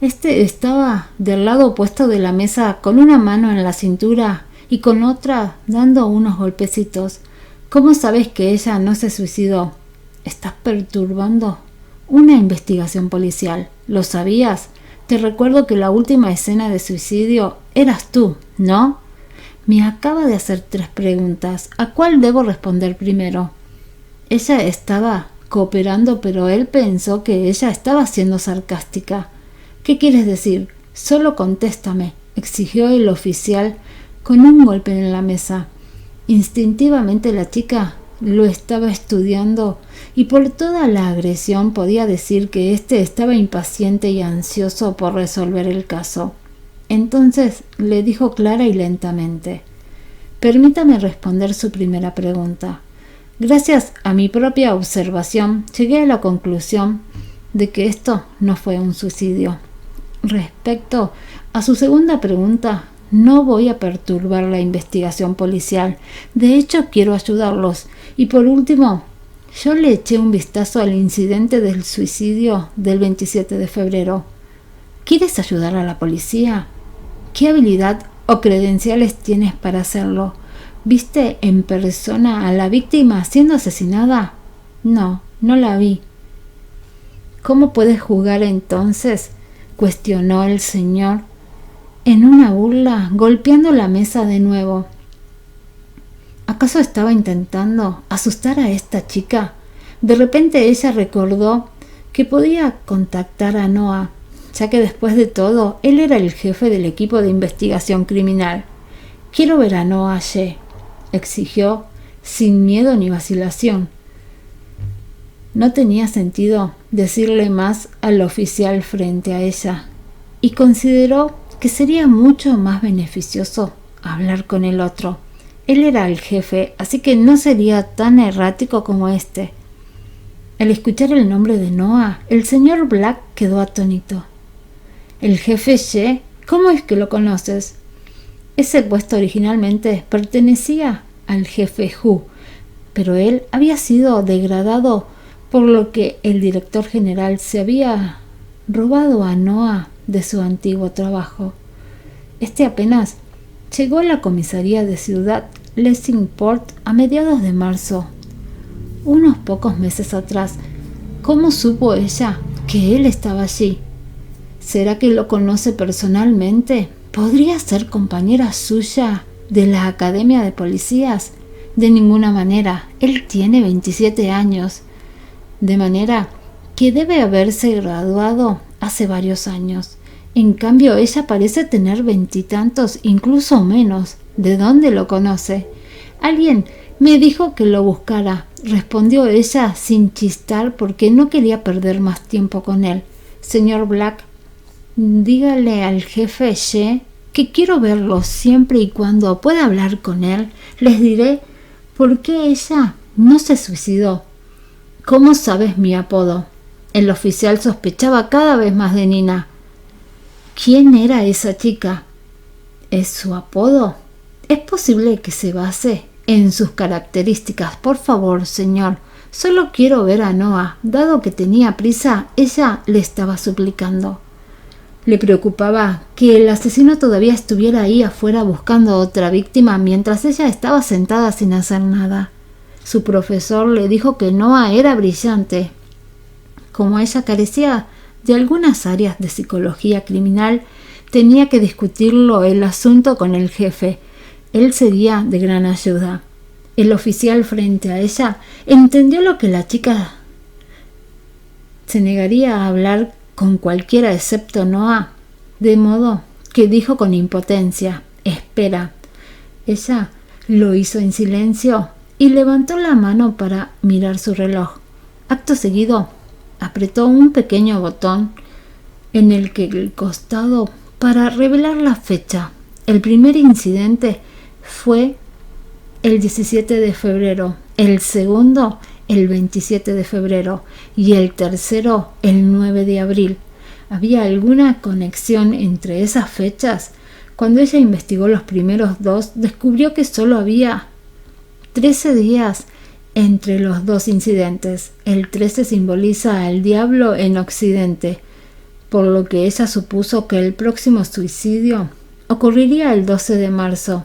Este estaba del lado opuesto de la mesa, con una mano en la cintura y con otra dando unos golpecitos. ¿Cómo sabes que ella no se suicidó? Estás perturbando una investigación policial. ¿Lo sabías? Te recuerdo que la última escena de suicidio eras tú, ¿no? Me acaba de hacer 3 preguntas. ¿A cuál debo responder primero? Ella estaba cooperando, pero él pensó que ella estaba siendo sarcástica. ¿Qué quieres decir? Solo contéstame, exigió el oficial con un golpe en la mesa. Instintivamente la chica lo estaba estudiando y por toda la agresión podía decir que éste estaba impaciente y ansioso por resolver el caso. Entonces le dijo clara y lentamente: «Permítame responder su primera pregunta. Gracias a mi propia observación, llegué a la conclusión de que esto no fue un suicidio. Respecto a su segunda pregunta, no voy a perturbar la investigación policial. De hecho, quiero ayudarlos. Y por último, yo le eché un vistazo al incidente del suicidio del 27 de febrero. ¿Quieres ayudar a la policía? ¿Qué habilidad o credenciales tienes para hacerlo? ¿Viste en persona a la víctima siendo asesinada? No, no la vi. ¿Cómo puedes jugar entonces?, cuestionó el señor en una burla, golpeando la mesa de nuevo. ¿Acaso estaba intentando asustar a esta chica? De repente ella recordó que podía contactar a Noah, ya que después de todo él era el jefe del equipo de investigación criminal. «Quiero ver a Noah Shee», exigió sin miedo ni vacilación. No tenía sentido decirle más al oficial frente a ella, y consideró que sería mucho más beneficioso hablar con el otro. Él era el jefe, así que no sería tan errático como este. Al escuchar el nombre de Noah, el señor Black quedó atónito. «¿El jefe Shee? ¿Cómo es que lo conoces?» Ese puesto originalmente pertenecía al jefe Hu, pero él había sido degradado, por lo que el director general se había robado a Noah de su antiguo trabajo. Este apenas llegó a la comisaría de Ciudad Lexingport a mediados de marzo, unos pocos meses atrás. ¿Cómo supo ella que él estaba allí? ¿Será que lo conoce personalmente? ¿Podría ser compañera suya de la Academia de Policías? De ninguna manera. Él tiene 27 años. De manera que debe haberse graduado hace varios años. En cambio, ella parece tener 20 y tantos, incluso menos. ¿De dónde lo conoce? Alguien me dijo que lo buscara, respondió ella sin chistar, porque no quería perder más tiempo con él. Señor Black, dígale al jefe Shee que quiero verlo siempre y cuando pueda hablar con él. Les diré por qué ella no se suicidó. ¿Cómo sabes mi apodo? El oficial sospechaba cada vez más de Nina. ¿Quién era esa chica? ¿Es su apodo? Es posible que se base en sus características. Por favor, señor, solo quiero ver a Noah. Dado que tenía prisa, ella le estaba suplicando. Le preocupaba que el asesino todavía estuviera ahí afuera buscando otra víctima mientras ella estaba sentada sin hacer nada. Su profesor le dijo que Noah era brillante. Como ella carecía de algunas áreas de psicología criminal, tenía que discutirlo el asunto con el jefe. Él sería de gran ayuda. El oficial frente a ella entendió lo que la chica se negaría a hablar con cualquiera excepto Noah, de modo que dijo con impotencia: «Espera». Ella lo hizo en silencio y levantó la mano para mirar su reloj. Acto seguido, apretó un pequeño botón en el costado para revelar la fecha. El primer incidente fue el 17 de febrero, el segundo el 27 de febrero y el tercero el 9 de abril. ¿Había alguna conexión entre esas fechas? Cuando ella investigó los primeros dos, descubrió que solo había 13 días entre los dos incidentes. El 13 simboliza al diablo en Occidente, por lo que ella supuso que el próximo suicidio ocurriría el 12 de marzo.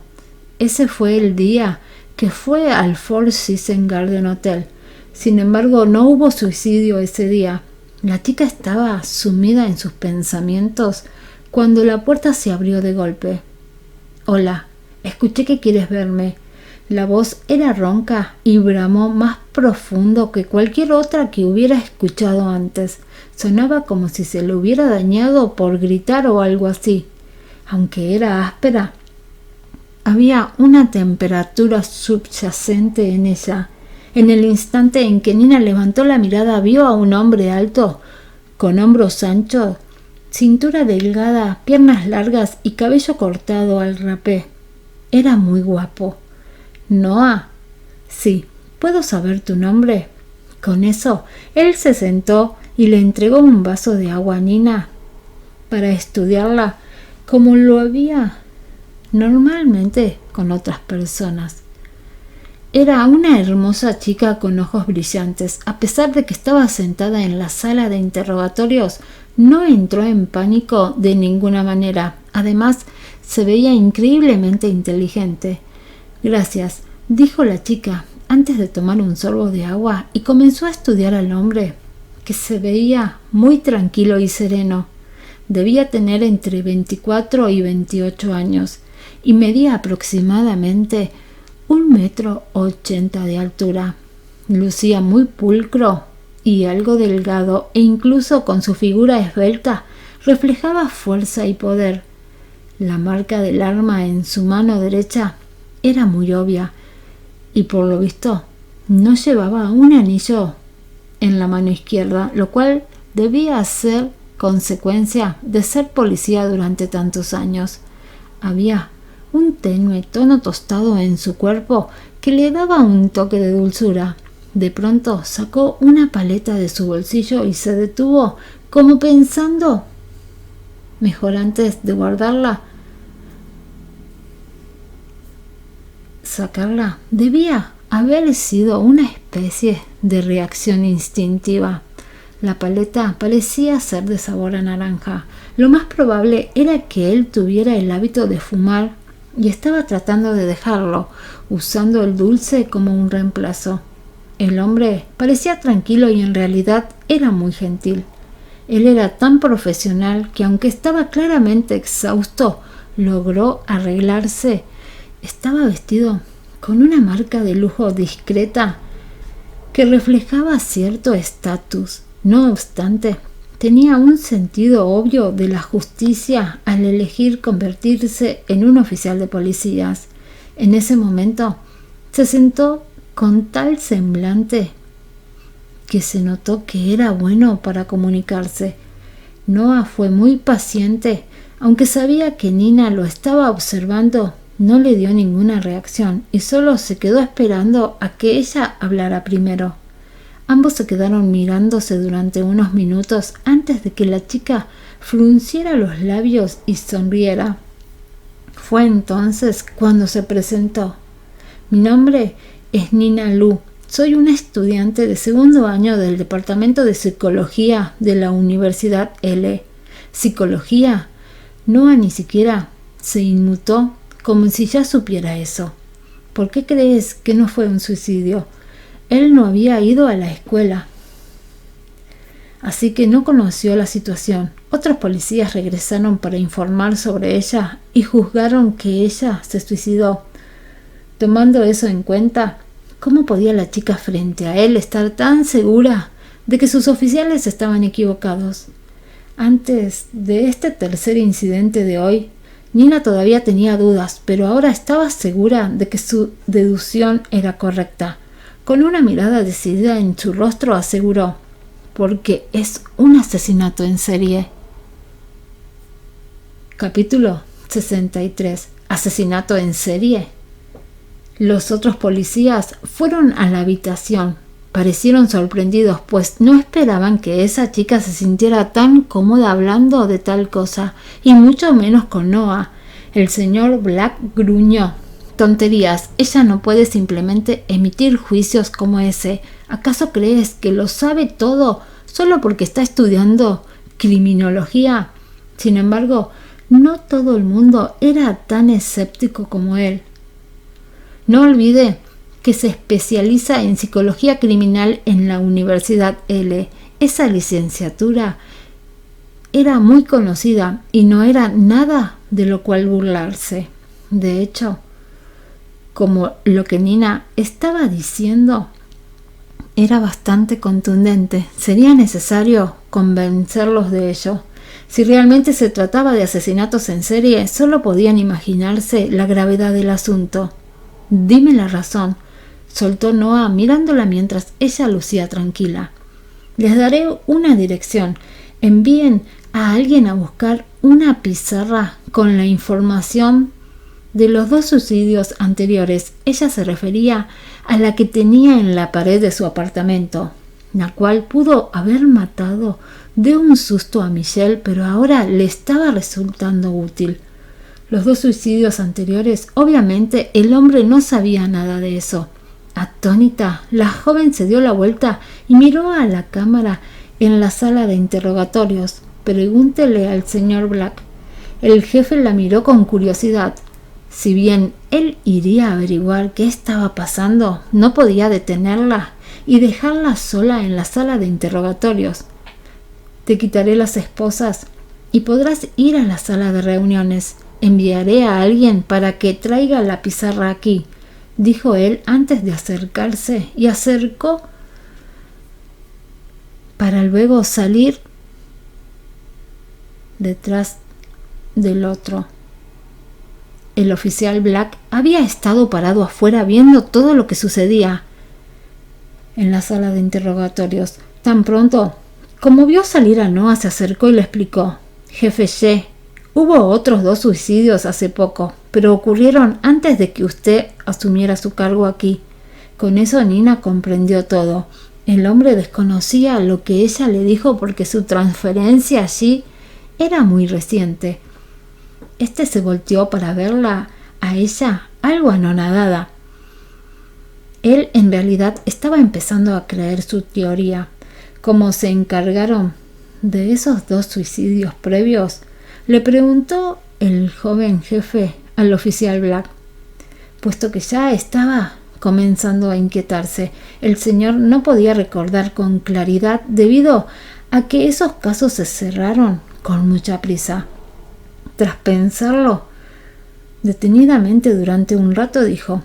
Ese fue el día que fue al Four Seasons Garden Hotel. Sin embargo, no hubo suicidio ese día. La chica estaba sumida en sus pensamientos cuando la puerta se abrió de golpe. «Hola, escuché que quieres verme». La voz era ronca y bramó más profundo que cualquier otra que hubiera escuchado antes. Sonaba como si se le hubiera dañado por gritar o algo así. Aunque era áspera, había una temperatura subyacente en ella. En el instante en que Nina levantó la mirada, vio a un hombre alto, con hombros anchos, cintura delgada, piernas largas y cabello cortado al rapé. Era muy guapo. «Noah». «Sí. ¿Puedo saber tu nombre?» Con eso, él se sentó y le entregó un vaso de agua a Nina para estudiarla como lo había normalmente con otras personas. Era una hermosa chica con ojos brillantes. A pesar de que estaba sentada en la sala de interrogatorios, no entró en pánico de ninguna manera. Además, se veía increíblemente inteligente. «Gracias», dijo la chica antes de tomar un sorbo de agua, y comenzó a estudiar al hombre, que se veía muy tranquilo y sereno. Debía tener entre 24 y 28 años y medía aproximadamente 1,80 m de altura. Lucía muy pulcro y algo delgado, e incluso con su figura esbelta reflejaba fuerza y poder. La marca del arma en su mano derecha era muy obvia, y por lo visto no llevaba un anillo en la mano izquierda, lo cual debía ser consecuencia de ser policía durante tantos años. Había un tenue tono tostado en su cuerpo que le daba un toque de dulzura. De pronto sacó una paleta de su bolsillo y se detuvo, como pensando mejor antes de guardarla. Sacarla debía haber sido una especie de reacción instintiva. La paleta parecía ser de sabor a naranja. Lo más probable era que él tuviera el hábito de fumar y estaba tratando de dejarlo, usando el dulce como un reemplazo. El hombre parecía tranquilo y en realidad era muy gentil. Él era tan profesional que, aunque estaba claramente exhausto, logró arreglarse. Estaba vestido con una marca de lujo discreta que reflejaba cierto estatus. No obstante, tenía un sentido obvio de la justicia al elegir convertirse en un oficial de policías. En ese momento se sentó con tal semblante que se notó que era bueno para comunicarse. Noah fue muy paciente. Aunque sabía que Nina lo estaba observando, no le dio ninguna reacción y solo se quedó esperando a que ella hablara primero. Ambos se quedaron mirándose durante unos minutos antes de que la chica frunciera los labios y sonriera. Fue entonces cuando se presentó. «Mi nombre es Nina Lu. Soy una estudiante de segundo año del Departamento de Psicología de la Universidad L». «¿Psicología?». Noah ni siquiera se inmutó, como si ya supiera eso. «¿Por qué crees que no fue un suicidio?». Él no había ido a la escuela, así que no conoció la situación. Otros policías regresaron para informar sobre ella y juzgaron que ella se suicidó. Tomando eso en cuenta, ¿cómo podía la chica frente a él estar tan segura de que sus oficiales estaban equivocados? Antes de este tercer incidente de hoy, Nina todavía tenía dudas, pero ahora estaba segura de que su deducción era correcta. Con una mirada decidida en su rostro aseguró: «Porque es un asesinato en serie». Capítulo 63. ¿Asesinato en serie? Los otros policías fueron a la habitación. Parecieron sorprendidos, pues no esperaban que esa chica se sintiera tan cómoda hablando de tal cosa, y mucho menos con Noah. El señor Black gruñó: «Tonterías, ella no puede simplemente emitir juicios como ese. ¿Acaso crees que lo sabe todo solo porque está estudiando criminología?». Sin embargo, no todo el mundo era tan escéptico como él. No olvide que se especializa en psicología criminal en la Universidad L. Esa licenciatura era muy conocida y no era nada de lo cual burlarse. De hecho, como lo que Nina estaba diciendo era bastante contundente, sería necesario convencerlos de ello. Si realmente se trataba de asesinatos en serie, solo podían imaginarse la gravedad del asunto. «Dime la razón. soltó Noah mirándola mientras ella lucía tranquila. Les daré una dirección. Envíen a alguien a buscar una pizarra con la información de los 2 suicidios anteriores. Ella se refería a la que tenía en la pared de su apartamento, la cual pudo haber matado de un susto a Michelle, pero ahora le estaba resultando útil. Los 2 suicidios anteriores, obviamente, el hombre no sabía nada de eso. Atónita, la joven se dio la vuelta y miró a la cámara en la sala de interrogatorios. Pregúntele al señor Black. El jefe la miró con curiosidad. Si bien él iría a averiguar qué estaba pasando, no podía detenerla y dejarla sola en la sala de interrogatorios. Te quitaré las esposas y podrás ir a la sala de reuniones. Enviaré a alguien para que traiga la pizarra aquí, dijo él antes de acercarse, y acercó para luego salir detrás del otro. El oficial Black había estado parado afuera viendo todo lo que sucedía en la sala de interrogatorios. Tan pronto como vio salir a Noah, se acercó y le explicó: Jefe Ye, hubo otros 2 suicidios hace poco, pero ocurrieron antes de que usted asumiera su cargo aquí. Con eso Nina comprendió todo. El hombre desconocía lo que ella le dijo porque su transferencia allí era muy reciente. Este se volteó para verla a ella algo anonadada. Él en realidad estaba empezando a creer su teoría. Como se encargaron de esos 2 suicidios previos, le preguntó el joven jefe al oficial Black, puesto que ya estaba comenzando a inquietarse. El señor no podía recordar con claridad debido a que esos casos se cerraron con mucha prisa. Tras pensarlo detenidamente durante un rato, dijo: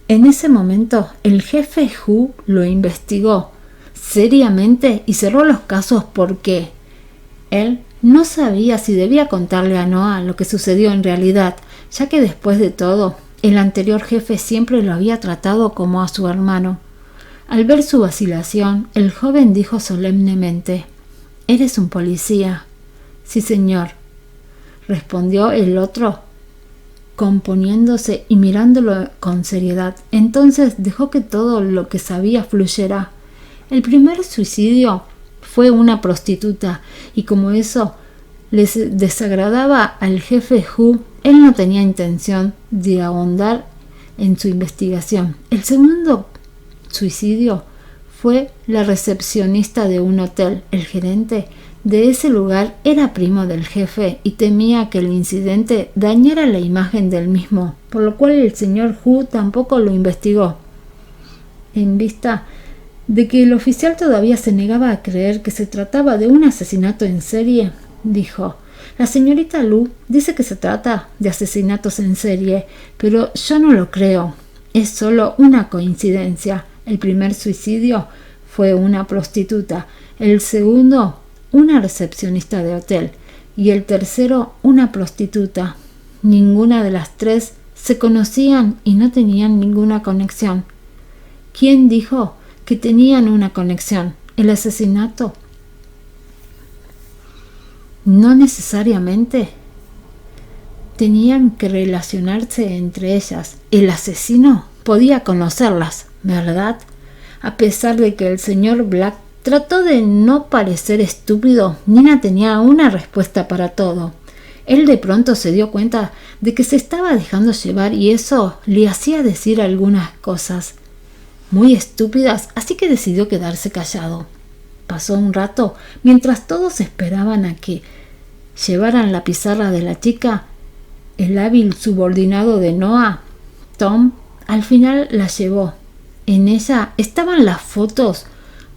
en ese momento el jefe Hu lo investigó seriamente y cerró los casos porque él no sabía si debía contarle a Noah lo que sucedió en realidad, ya que después de todo, el anterior jefe siempre lo había tratado como a su hermano. Al ver su vacilación, el joven dijo solemnemente: ¿Eres un policía? Sí, señor, respondió el otro, componiéndose y mirándolo con seriedad. Entonces dejó que todo lo que sabía fluyera. El primer suicidio fue una prostituta, y como eso les desagradaba al jefe Hu, él no tenía intención de ahondar en su investigación. El segundo suicidio fue la recepcionista de un hotel. El gerente de ese lugar era primo del jefe y temía que el incidente dañara la imagen del mismo, por lo cual el señor Hu tampoco lo investigó. En vista de que el oficial todavía se negaba a creer que se trataba de un asesinato en serie, dijo: la señorita Lu dice que se trata de asesinatos en serie, pero yo no lo creo. Es solo una coincidencia. El primer suicidio fue una prostituta, el segundo una recepcionista de hotel y el tercero una prostituta. Ninguna de las 3 se conocían y no tenían ninguna conexión. ¿Quién dijo que tenían una conexión? El asesinato no necesariamente tenían que relacionarse entre ellas. El asesino podía conocerlas, ¿verdad? A pesar de que el señor Black trató de no parecer estúpido, Nina tenía una respuesta para todo. Él de pronto se dio cuenta de que se estaba dejando llevar y eso le hacía decir algunas cosas muy estúpidas, así que decidió quedarse callado. Pasó un rato mientras todos esperaban a que llevaran la pizarra de la chica. El hábil subordinado de Noah, Tom, al final la llevó. En ella estaban las fotos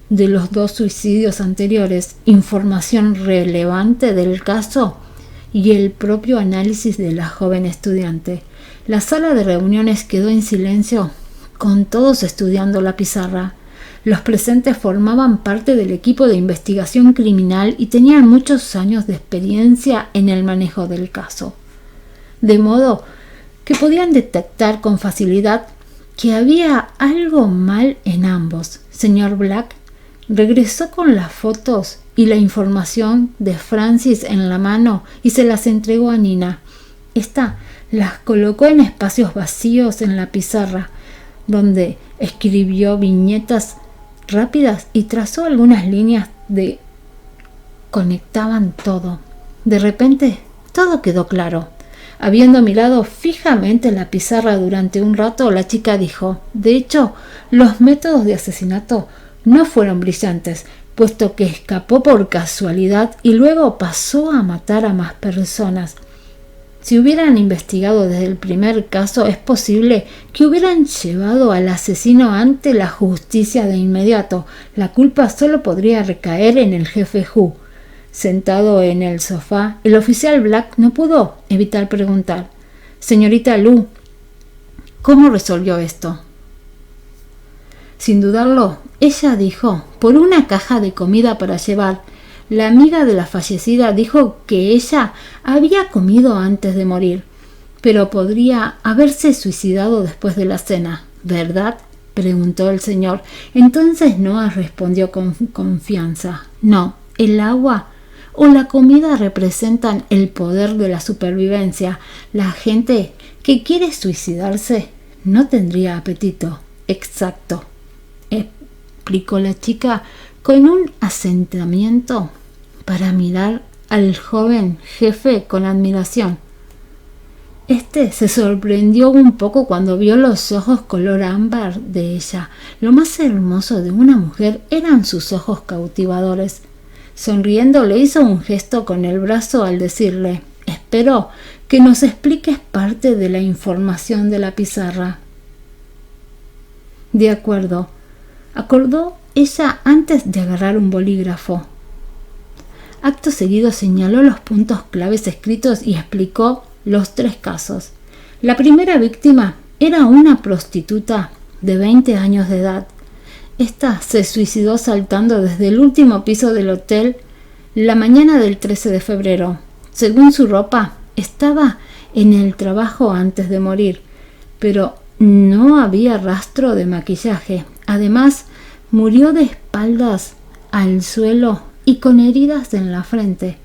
de los 2 suicidios anteriores, información relevante del caso y el propio análisis de la joven estudiante. La sala de reuniones quedó en silencio, con todos estudiando la pizarra. Los presentes formaban parte del equipo de investigación criminal y tenían muchos años de experiencia en el manejo del caso, de modo que podían detectar con facilidad que había algo mal en ambos. Señor Black regresó con las fotos y la información de Francis en la mano y se las entregó a Nina. Esta las colocó en espacios vacíos en la pizarra, donde escribió viñetas rápidas y trazó algunas líneas que conectaban todo. De repente, todo quedó claro. Habiendo mirado fijamente la pizarra durante un rato, la chica dijo: de hecho, los métodos de asesinato no fueron brillantes, puesto que escapó por casualidad y luego pasó a matar a más personas. Si hubieran investigado desde el primer caso, es posible que hubieran llevado al asesino ante la justicia de inmediato. La culpa solo podría recaer en el jefe Hu. Sentado en el sofá, el oficial Black no pudo evitar preguntar: señorita Lu, ¿cómo resolvió esto? Sin dudarlo, ella dijo: por una caja de comida para llevar. La amiga de la fallecida dijo que ella había comido antes de morir, pero podría haberse suicidado después de la cena, ¿verdad?, preguntó el señor. Entonces Noah respondió con confianza: no, el agua o la comida representan el poder de la supervivencia. La gente que quiere suicidarse no tendría apetito. Exacto, explicó la chica con un asentimiento para mirar al joven jefe con admiración. Este se sorprendió un poco cuando vio los ojos color ámbar de ella. Lo más hermoso de una mujer eran sus ojos cautivadores. Sonriendo, le hizo un gesto con el brazo al decirle: espero que nos expliques parte de la información de la pizarra. De acuerdo, acordó ella antes de agarrar un bolígrafo. Acto seguido señaló los puntos claves escritos y explicó los 3 casos. La primera víctima era una prostituta de 20 años de edad. Esta se suicidó saltando desde el último piso del hotel la mañana del 13 de febrero. Según su ropa, estaba en el trabajo antes de morir, pero no había rastro de maquillaje. Además, murió de espaldas al suelo y con heridas en la frente.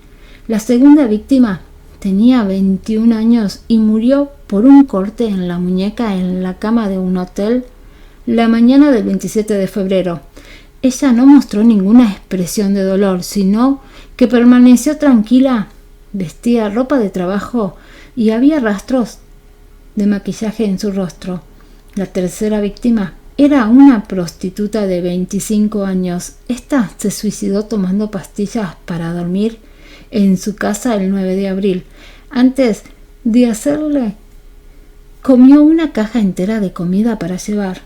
La segunda víctima tenía 21 años y murió por un corte en la muñeca en la cama de un hotel la mañana del 27 de febrero. Ella no mostró ninguna expresión de dolor, sino que permaneció tranquila. Vestía ropa de trabajo y había rastros de maquillaje en su rostro. La tercera víctima era una prostituta de 25 años. Esta se suicidó tomando pastillas para dormir en su casa el 9 de abril. Antes de hacerle, comió una caja entera de comida para llevar,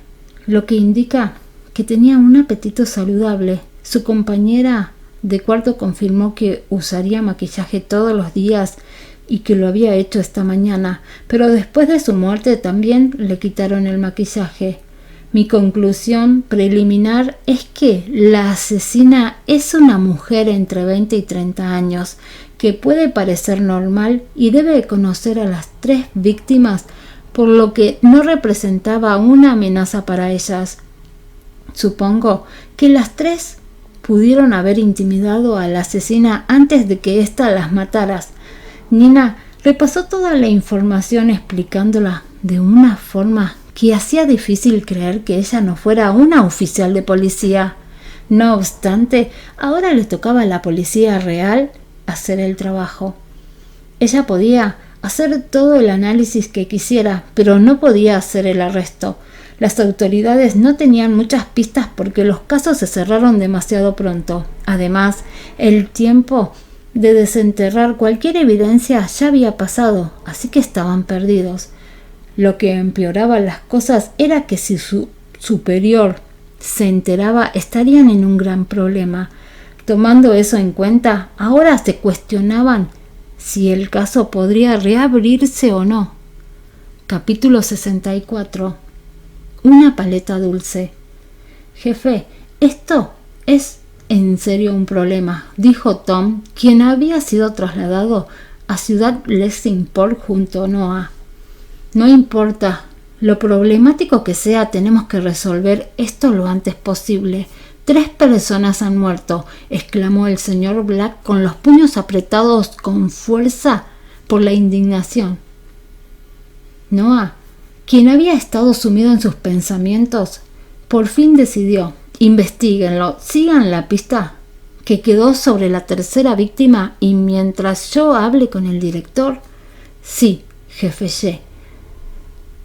lo que indica que tenía un apetito saludable. Su compañera de cuarto confirmó que usaría maquillaje todos los días y que lo había hecho esta mañana, pero después de su muerte también le quitaron el maquillaje. Mi conclusión preliminar es que la asesina es una mujer entre 20 y 30 años, que puede parecer normal y debe conocer a las 3 víctimas, por lo que no representaba una amenaza para ellas. Supongo que las 3 pudieron haber intimidado a la asesina antes de que ésta las matara. Nina repasó toda la información explicándola de una forma que hacía difícil creer que ella no fuera una oficial de policía. No obstante, ahora le tocaba a la policía real hacer el trabajo. Ella podía hacer todo el análisis que quisiera, pero no podía hacer el arresto. Las autoridades no tenían muchas pistas porque los casos se cerraron demasiado pronto. Además, el tiempo de desenterrar cualquier evidencia ya había pasado, así que estaban perdidos. Lo que empeoraba las cosas era que si su superior se enteraba, estarían en un gran problema. Tomando eso en cuenta, ahora se cuestionaban si el caso podría reabrirse o no. Capítulo 64. Una paleta dulce. Jefe, esto es en serio un problema, dijo Tom, quien había sido trasladado a Ciudad Lexingport junto a Noah. No importa Lo problemático que sea, tenemos que resolver esto lo antes posible. 3 personas han muerto, exclamó el señor Black con los puños apretados con fuerza por la indignación. Noah, quien había estado sumido en sus pensamientos, por fin decidió: investíguenlo, sigan la pista que quedó sobre la tercera víctima y mientras yo hable con el director. Sí, jefe Ye.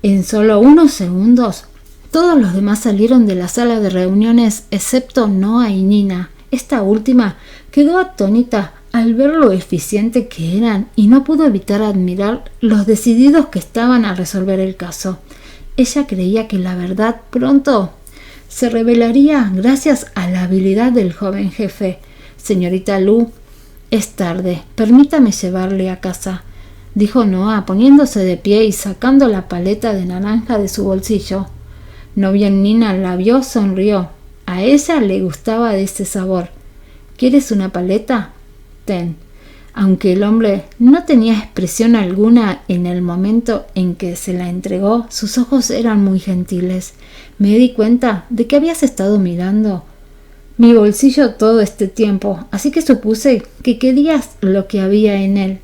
En solo unos segundos, todos los demás salieron de la sala de reuniones excepto Noah y Nina. Esta última quedó atónita al ver lo eficiente que eran y no pudo evitar admirar los decididos que estaban a resolver el caso. Ella creía que la verdad pronto se revelaría gracias a la habilidad del joven jefe. Señorita Lu, es tarde, permítame llevarle a casa, dijo Noah poniéndose de pie y sacando la paleta de naranja de su bolsillo. No bien Nina la vio, sonrió. A ella le gustaba de ese sabor. ¿Quieres una paleta? Ten. Aunque el hombre no tenía expresión alguna en el momento en que se la entregó, sus ojos eran muy gentiles. Me di cuenta de que habías estado mirando mi bolsillo todo este tiempo, así que supuse que querías lo que había en él.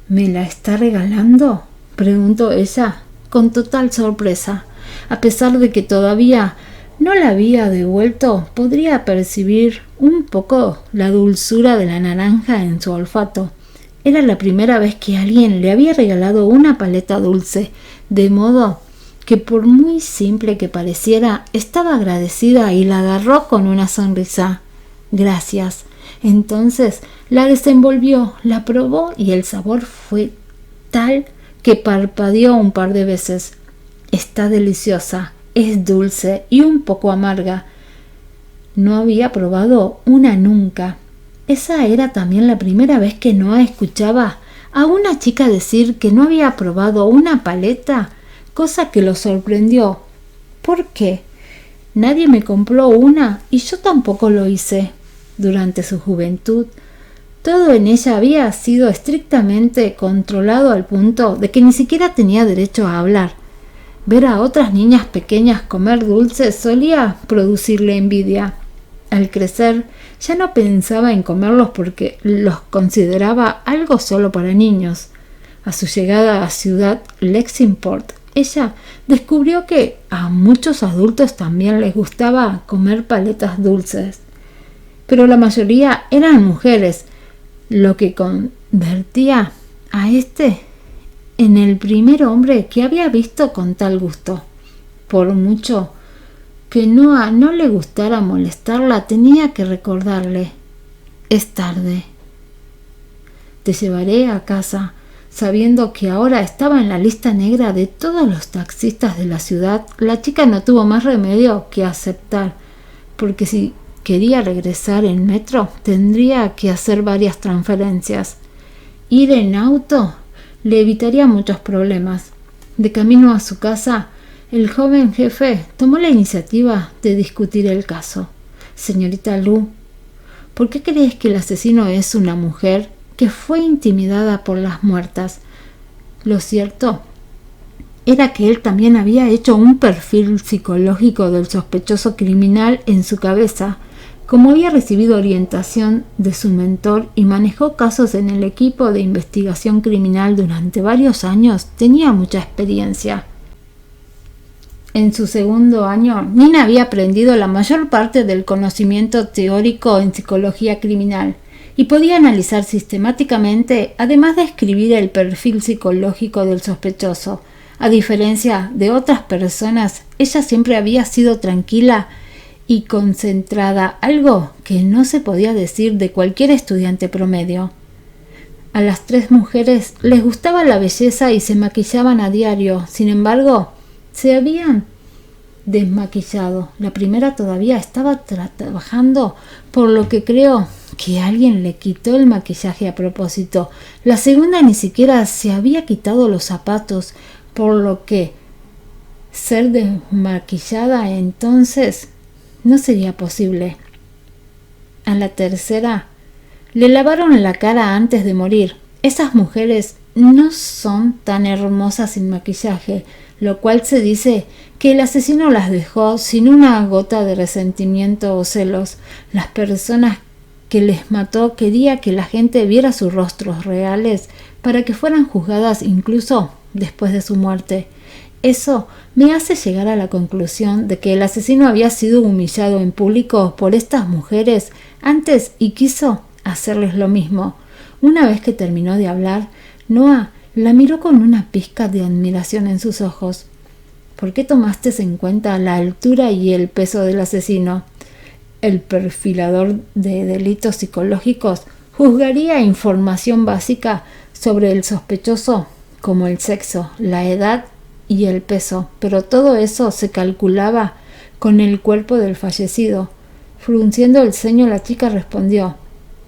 ¿Me la está regalando?, preguntó ella con total sorpresa. A pesar de que todavía no la había devuelto, podría percibir un poco la dulzura de la naranja en su olfato. Era la primera vez que alguien le había regalado una paleta dulce, de modo que por muy simple que pareciera, estaba agradecida y la agarró con una sonrisa. Gracias. Entonces la desenvolvió, la probó y el sabor fue tal que parpadeó un par de veces. Está deliciosa, es dulce y un poco amarga. No había probado una nunca. Esa era también la primera vez que Noah escuchaba a una chica decir que no había probado una paleta, cosa que lo sorprendió. ¿Por qué? Nadie me compró una y yo tampoco lo hice. Durante su juventud, todo en ella había sido estrictamente controlado al punto de que ni siquiera tenía derecho a hablar. Ver a otras niñas pequeñas comer dulces solía producirle envidia. Al crecer, ya no pensaba en comerlos porque los consideraba algo solo para niños. A su llegada a Ciudad Lexingport, ella descubrió que a muchos adultos también les gustaba comer paletas dulces. Pero la mayoría eran mujeres, lo que convertía a este en el primer hombre que había visto con tal gusto. Por mucho que Noah no le gustara molestarla, tenía que recordarle: es tarde. Te llevaré a casa. Sabiendo que ahora estaba en la lista negra de todos los taxistas de la ciudad, la chica no tuvo más remedio que aceptar, porque si quería regresar en metro, tendría que hacer varias transferencias. Ir en auto le evitaría muchos problemas. De camino a su casa, el joven jefe tomó la iniciativa de discutir el caso. Señorita Lu, ¿por qué crees que el asesino es una mujer que fue intimidada por las muertas? Lo cierto era que él también había hecho un perfil psicológico del sospechoso criminal en su cabeza. Como había recibido orientación de su mentor y manejó casos en el equipo de investigación criminal durante varios años, tenía mucha experiencia. En su segundo año, Nina había aprendido la mayor parte del conocimiento teórico en psicología criminal y podía analizar sistemáticamente, además de escribir el perfil psicológico del sospechoso. A diferencia de otras personas, ella siempre había sido tranquila y concentrada, algo que no se podía decir de cualquier estudiante promedio. A las 3 mujeres les gustaba la belleza y se maquillaban a diario. Sin embargo, se habían desmaquillado. La primera todavía estaba trabajando, por lo que creo que alguien le quitó el maquillaje a propósito. La segunda ni siquiera se había quitado los zapatos, por lo que ser desmaquillada entonces no sería posible. A la tercera le lavaron la cara antes de morir. Esas mujeres no son tan hermosas sin maquillaje, lo cual se dice que el asesino las dejó sin una gota de resentimiento o celos. Las personas que les mató quería que la gente viera sus rostros reales para que fueran juzgadas incluso después de su muerte. Eso me hace llegar a la conclusión de que el asesino había sido humillado en público por estas mujeres antes y quiso hacerles lo mismo. Una vez que terminó de hablar, Noah la miró con una pizca de admiración en sus ojos. ¿Por qué tomaste en cuenta la altura y el peso del asesino? El perfilador de delitos psicológicos juzgaría información básica sobre el sospechoso como el sexo, la edad y el peso, pero todo eso se calculaba con el cuerpo del fallecido. Frunciendo el ceño, la chica respondió: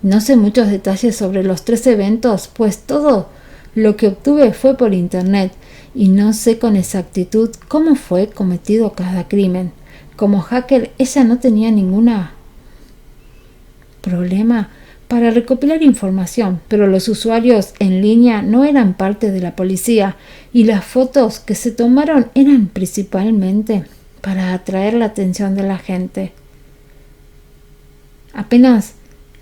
no sé muchos detalles sobre los 3 eventos, pues todo lo que obtuve fue por internet y no sé con exactitud cómo fue cometido cada crimen. Como hacker, ella no tenía ningún problema para recopilar información, pero los usuarios en línea no eran parte de la policía y las fotos que se tomaron eran principalmente para atraer la atención de la gente. Apenas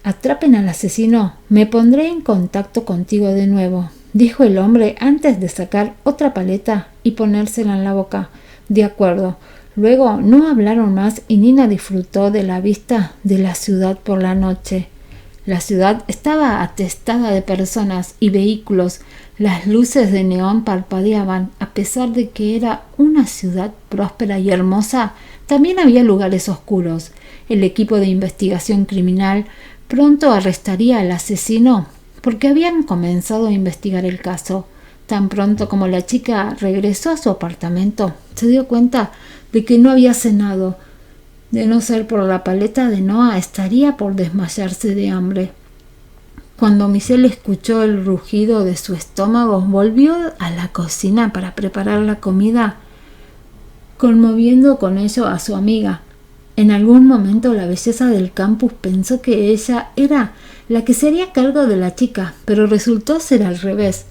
atrapen al asesino, me pondré en contacto contigo de nuevo, dijo el hombre antes de sacar otra paleta y ponérsela en la boca. De acuerdo. Luego no hablaron más y Nina disfrutó de la vista de la ciudad por la noche. La ciudad estaba atestada de personas y vehículos. Las luces de neón parpadeaban. A pesar de que era una ciudad próspera y hermosa, también había lugares oscuros. El equipo de investigación criminal pronto arrestaría al asesino porque habían comenzado a investigar el caso. Tan pronto como la chica regresó a su apartamento, se dio cuenta de que no había cenado. De no ser por la paleta de Noah, estaría por desmayarse de hambre. Cuando Michelle escuchó el rugido de su estómago, volvió a la cocina para preparar la comida, conmoviendo con ello a su amiga. En algún momento la belleza del campus pensó que ella era la que se haría cargo de la chica, pero resultó ser al revés,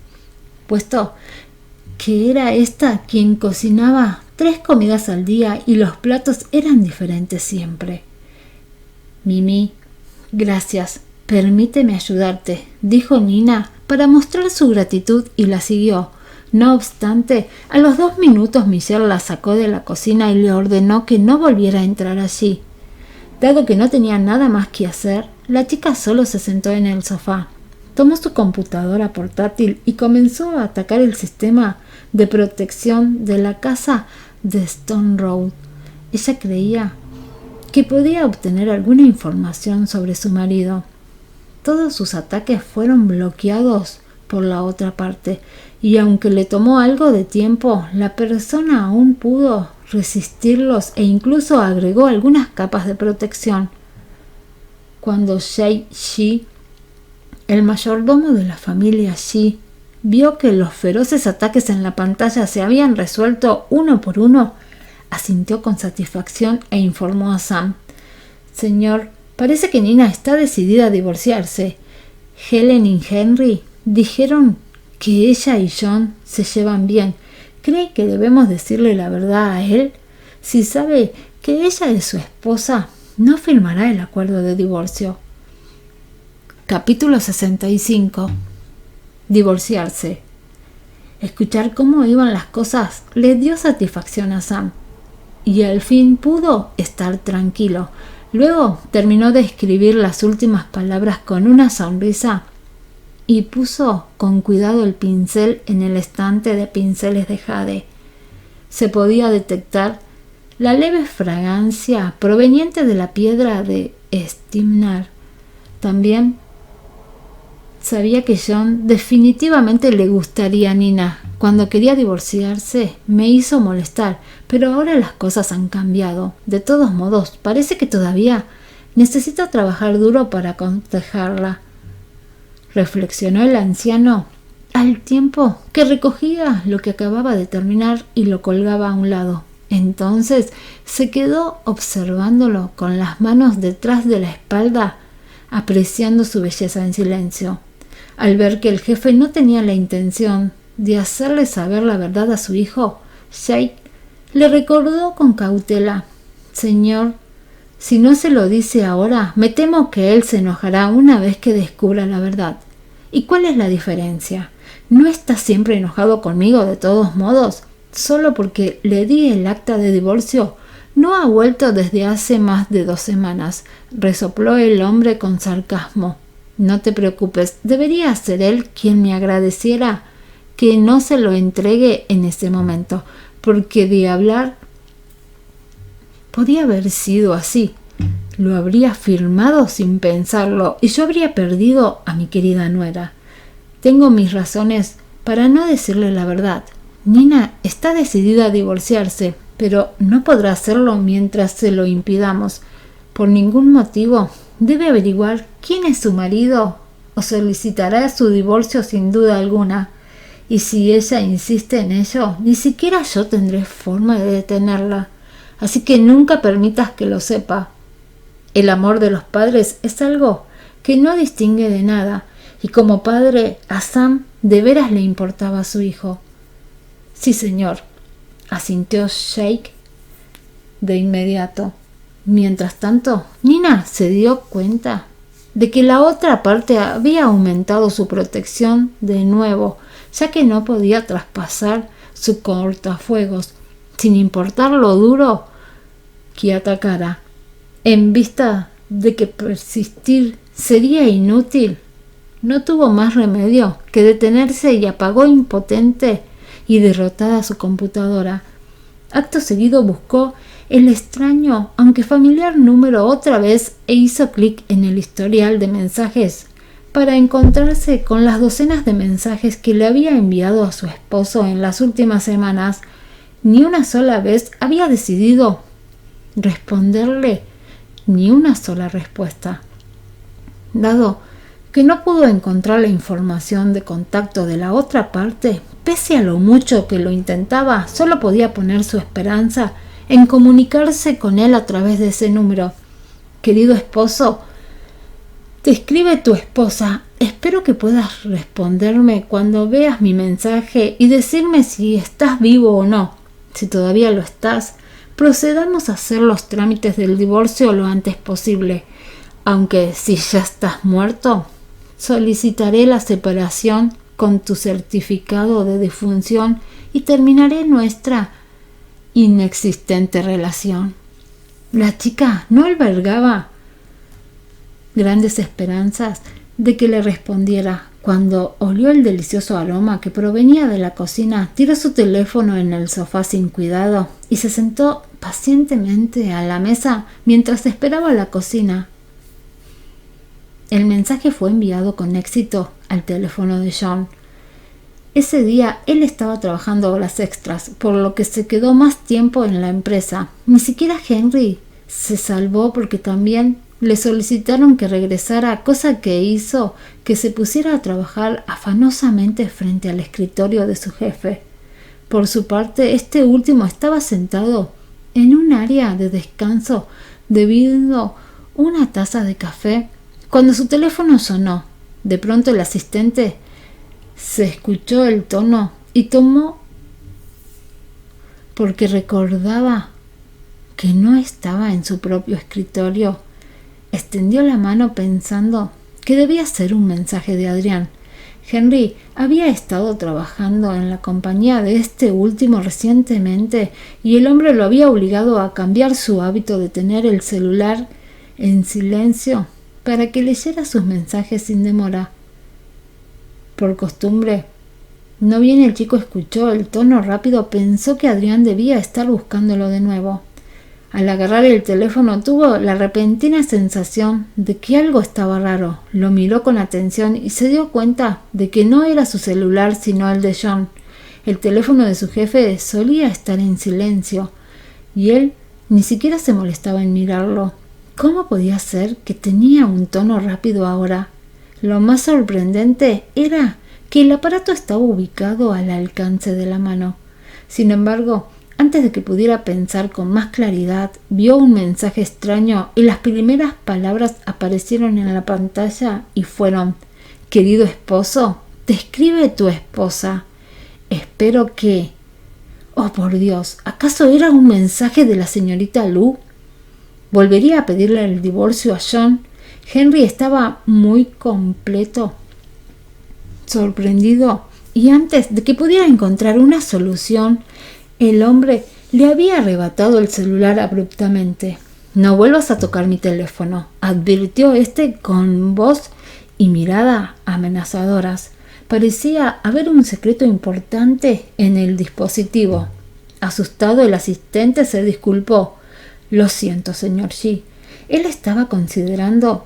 puesto que era esta quien cocinaba 3 comidas al día y los platos eran diferentes siempre. Mimi, gracias, permíteme ayudarte, dijo Nina para mostrar su gratitud y la siguió. No obstante, a los 2 minutos Michelle la sacó de la cocina y le ordenó que no volviera a entrar allí. Dado que no tenía nada más que hacer, la chica solo se sentó en el sofá. Tomó su computadora portátil y comenzó a atacar el sistema de protección de la casa de Stone Road. Ella creía que podía obtener alguna información sobre su marido. Todos sus ataques fueron bloqueados por la otra parte, y aunque le tomó algo de tiempo, la persona aún pudo resistirlos e incluso agregó algunas capas de protección. Cuando Shai Shi, el mayordomo de la familia Shi, vio que los feroces ataques en la pantalla se habían resuelto uno por uno, asintió con satisfacción e informó a Sam: Señor, parece que Nina está decidida a divorciarse. Helen y Henry dijeron que ella y John se llevan bien. ¿Cree que debemos decirle la verdad a él? Si sabe que ella es su esposa, no firmará el acuerdo de divorcio. Capítulo 65. Divorciarse. Escuchar cómo iban las cosas le dio satisfacción a Sam, y al fin pudo estar tranquilo. Luego terminó de escribir las últimas palabras con una sonrisa y puso con cuidado el pincel en el estante de pinceles de jade. Se podía detectar la leve fragancia proveniente de la piedra de Stimnar. También sabía que John definitivamente le gustaría a Nina. Cuando quería divorciarse me hizo molestar, pero ahora las cosas han cambiado. De todos modos, parece que todavía necesita trabajar duro para aconsejarla, reflexionó el anciano al tiempo que recogía lo que acababa de terminar y lo colgaba a un lado. Entonces se quedó observándolo con las manos detrás de la espalda, apreciando su belleza en silencio. Al ver que el jefe no tenía la intención de hacerle saber la verdad a su hijo, Jake le recordó con cautela: «Señor, si no se lo dice ahora, me temo que él se enojará una vez que descubra la verdad. ¿Y cuál es la diferencia? ¿No está siempre enojado conmigo de todos modos? Solo porque le di el acta de divorcio. No ha vuelto desde hace más de 2 semanas», resopló el hombre con sarcasmo. «No te preocupes, debería ser él quien me agradeciera que no se lo entregue en ese momento, porque de hablar podía haber sido así. Lo habría firmado sin pensarlo y yo habría perdido a mi querida nuera. Tengo mis razones para no decirle la verdad. Nina está decidida a divorciarse, pero no podrá hacerlo mientras se lo impidamos. Por ningún motivo debe averiguar quién es su marido o solicitará su divorcio sin duda alguna. Y si ella insiste en ello, ni siquiera yo tendré forma de detenerla. Así que nunca permitas que lo sepa. El amor de los padres es algo que no distingue de nada, y como padre a Sam de veras le importaba a su hijo». «Sí, señor», asintió Jake de inmediato. Mientras tanto, Nina se dio cuenta de que la otra parte había aumentado su protección de nuevo, ya que no podía traspasar su cortafuegos, sin importar lo duro que atacara. En vista de que persistir sería inútil, no tuvo más remedio que detenerse y apagó impotente y derrotada su computadora. Acto seguido buscó el extraño, aunque familiar número otra vez e hizo clic en el historial de mensajes para encontrarse con las docenas de mensajes que le había enviado a su esposo en las últimas semanas. Ni una sola vez había decidido responderle ni una sola respuesta. Dado que no pudo encontrar la información de contacto de la otra parte, pese a lo mucho que lo intentaba, solo podía poner su esperanza en comunicarse con él a través de ese número. «Querido esposo, te escribe tu esposa. Espero que puedas responderme cuando veas mi mensaje y decirme si estás vivo o no. Si todavía lo estás, procedamos a hacer los trámites del divorcio lo antes posible. Aunque si ya estás muerto, solicitaré la separación con tu certificado de defunción y terminaré nuestra inexistente relación». La chica no albergaba grandes esperanzas de que le respondiera. Cuando olió el delicioso aroma que provenía de la cocina, tiró su teléfono en el sofá sin cuidado y se sentó pacientemente a la mesa mientras esperaba la cocina. El mensaje fue enviado con éxito al teléfono de John. Ese día él estaba trabajando horas extras, por lo que se quedó más tiempo en la empresa. Ni siquiera Henry se salvó porque también le solicitaron que regresara, cosa que hizo que se pusiera a trabajar afanosamente frente al escritorio de su jefe. Por su parte, este último estaba sentado en un área de descanso bebiendo una taza de café cuando su teléfono sonó. De pronto el asistente se escuchó el tono y tomó porque recordaba que no estaba en su propio escritorio. Extendió la mano pensando que debía ser un mensaje de Adrián. Henry había estado trabajando en la compañía de este último recientemente y el hombre lo había obligado a cambiar su hábito de tener el celular en silencio para que leyera sus mensajes sin demora. Por costumbre, no bien el chico escuchó el tono rápido, pensó que Adrián debía estar buscándolo de nuevo. Al agarrar el teléfono tuvo la repentina sensación de que algo estaba raro. Lo miró con atención y se dio cuenta de que no era su celular sino el de John. El teléfono de su jefe solía estar en silencio y él ni siquiera se molestaba en mirarlo. ¿Cómo podía ser que tenía un tono rápido ahora? Lo más sorprendente era que el aparato estaba ubicado al alcance de la mano. Sin embargo, antes de que pudiera pensar con más claridad, vio un mensaje extraño y las primeras palabras aparecieron en la pantalla y fueron: Querido esposo, te escribe tu esposa. Espero que... Oh, por Dios, ¿acaso era un mensaje de la señorita Lu? ¿Volvería a pedirle el divorcio a John? Henry estaba muy completo, sorprendido, y antes de que pudiera encontrar una solución, el hombre le había arrebatado el celular abruptamente. No vuelvas a tocar mi teléfono, advirtió con voz y mirada amenazadoras. Parecía haber un secreto importante en el dispositivo. Asustado, el asistente se disculpó. Lo siento, señor G. Él estaba considerando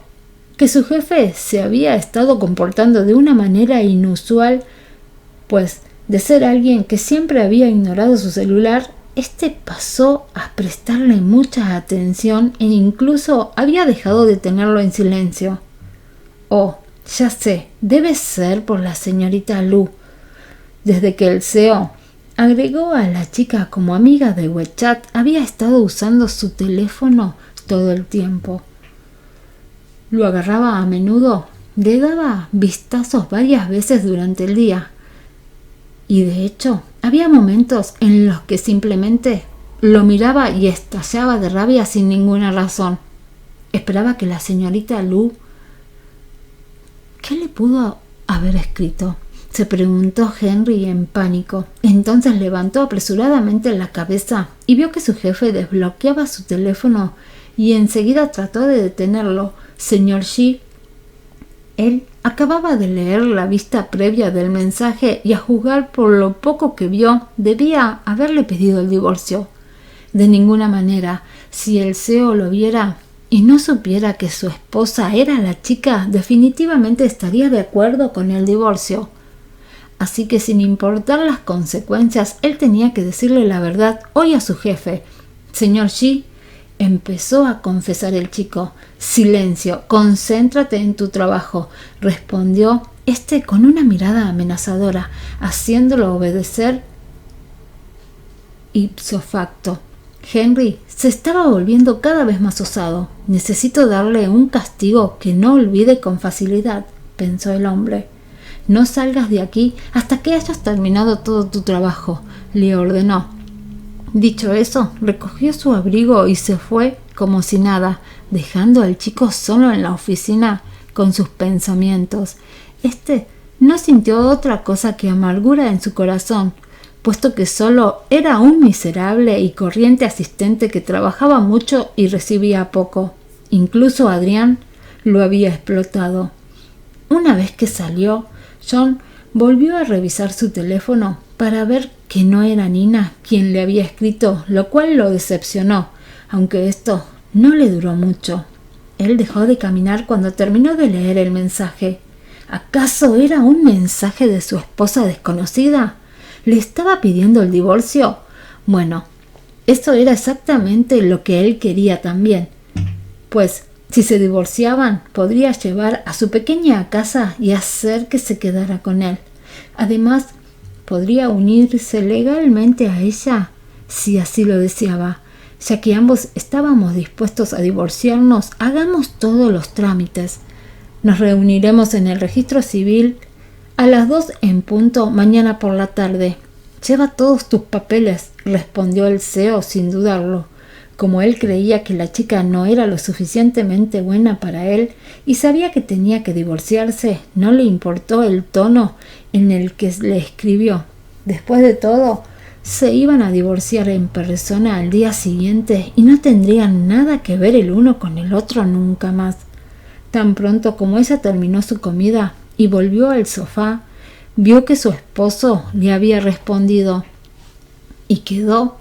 que su jefe se había estado comportando de una manera inusual, pues de ser alguien que siempre había ignorado su celular, pasó a prestarle mucha atención e incluso había dejado de tenerlo en silencio. Oh, ya sé, debe ser por la señorita Lu. Desde que el CEO agregó a la chica como amiga de WeChat, había estado usando su teléfono todo el tiempo. Lo agarraba a menudo, le daba vistazos varias veces durante el día. Y de hecho, había momentos en los que simplemente lo miraba y estallaba de rabia sin ninguna razón. Esperaba que la señorita Lu... ¿Qué le pudo haber escrito?, se preguntó Henry en pánico. Entonces levantó apresuradamente la cabeza y vio que su jefe desbloqueaba su teléfono y enseguida trató de detenerlo. Señor G. Él acababa de leer la vista previa del mensaje y, a juzgar por lo poco que vio, debía haberle pedido el divorcio. De ninguna manera, si el CEO lo viera y no supiera que su esposa era la chica, definitivamente estaría de acuerdo con el divorcio. Así que, sin importar las consecuencias, él tenía que decirle la verdad hoy a su jefe. Señor G. empezó a confesar el chico. Silencio, concéntrate en tu trabajo, respondió con una mirada amenazadora, haciéndolo obedecer ipso facto. Henry se estaba volviendo cada vez más osado. Necesito darle un castigo que no olvide con facilidad, pensó el hombre. No salgas de aquí hasta que hayas terminado todo tu trabajo, le ordenó. Dicho eso, recogió su abrigo y se fue como si nada, dejando al chico solo en la oficina con sus pensamientos. No sintió otra cosa que amargura en su corazón, puesto que solo era un miserable y corriente asistente que trabajaba mucho y recibía poco. Incluso Adrián lo había explotado. Una vez que salió, John volvió a revisar su teléfono para ver que no era Nina quien le había escrito, lo cual lo decepcionó, aunque esto no le duró mucho. Él dejó de caminar cuando terminó de leer el mensaje. ¿Acaso era un mensaje de su esposa desconocida? ¿Le estaba pidiendo el divorcio? Bueno, eso era exactamente lo que él quería también, pues si se divorciaban, podría llevar a su pequeña a casa y hacer que se quedara con él. Además, podría unirse legalmente a ella si así lo deseaba. Ya que ambos estábamos dispuestos a divorciarnos, hagamos todos los trámites. Nos reuniremos en el registro civil a las 2 en punto mañana por la tarde. Lleva todos tus papeles, respondió el CEO sin dudarlo. Como él creía que la chica no era lo suficientemente buena para él y sabía que tenía que divorciarse, no le importó el tono en el que le escribió. Después de todo, se iban a divorciar en persona al día siguiente y no tendrían nada que ver el uno con el otro nunca más. Tan pronto como ella terminó su comida y volvió al sofá, vio que su esposo le había respondido y quedó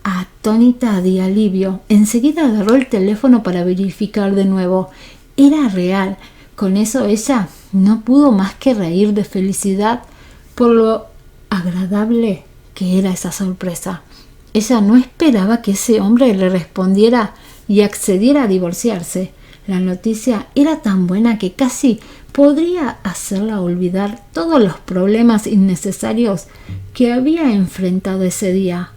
atónita de alivio. Enseguida agarró el teléfono para verificar de nuevo. Era real. Con eso ella no pudo más que reír de felicidad por lo agradable que era esa sorpresa. Ella no esperaba que ese hombre le respondiera y accediera a divorciarse. La noticia era tan buena que casi podría hacerla olvidar todos los problemas innecesarios que había enfrentado ese día.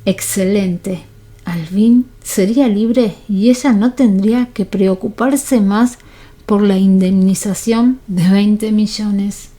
Excelente. Al fin sería libre y ella no tendría que preocuparse más por la indemnización de 20 millones.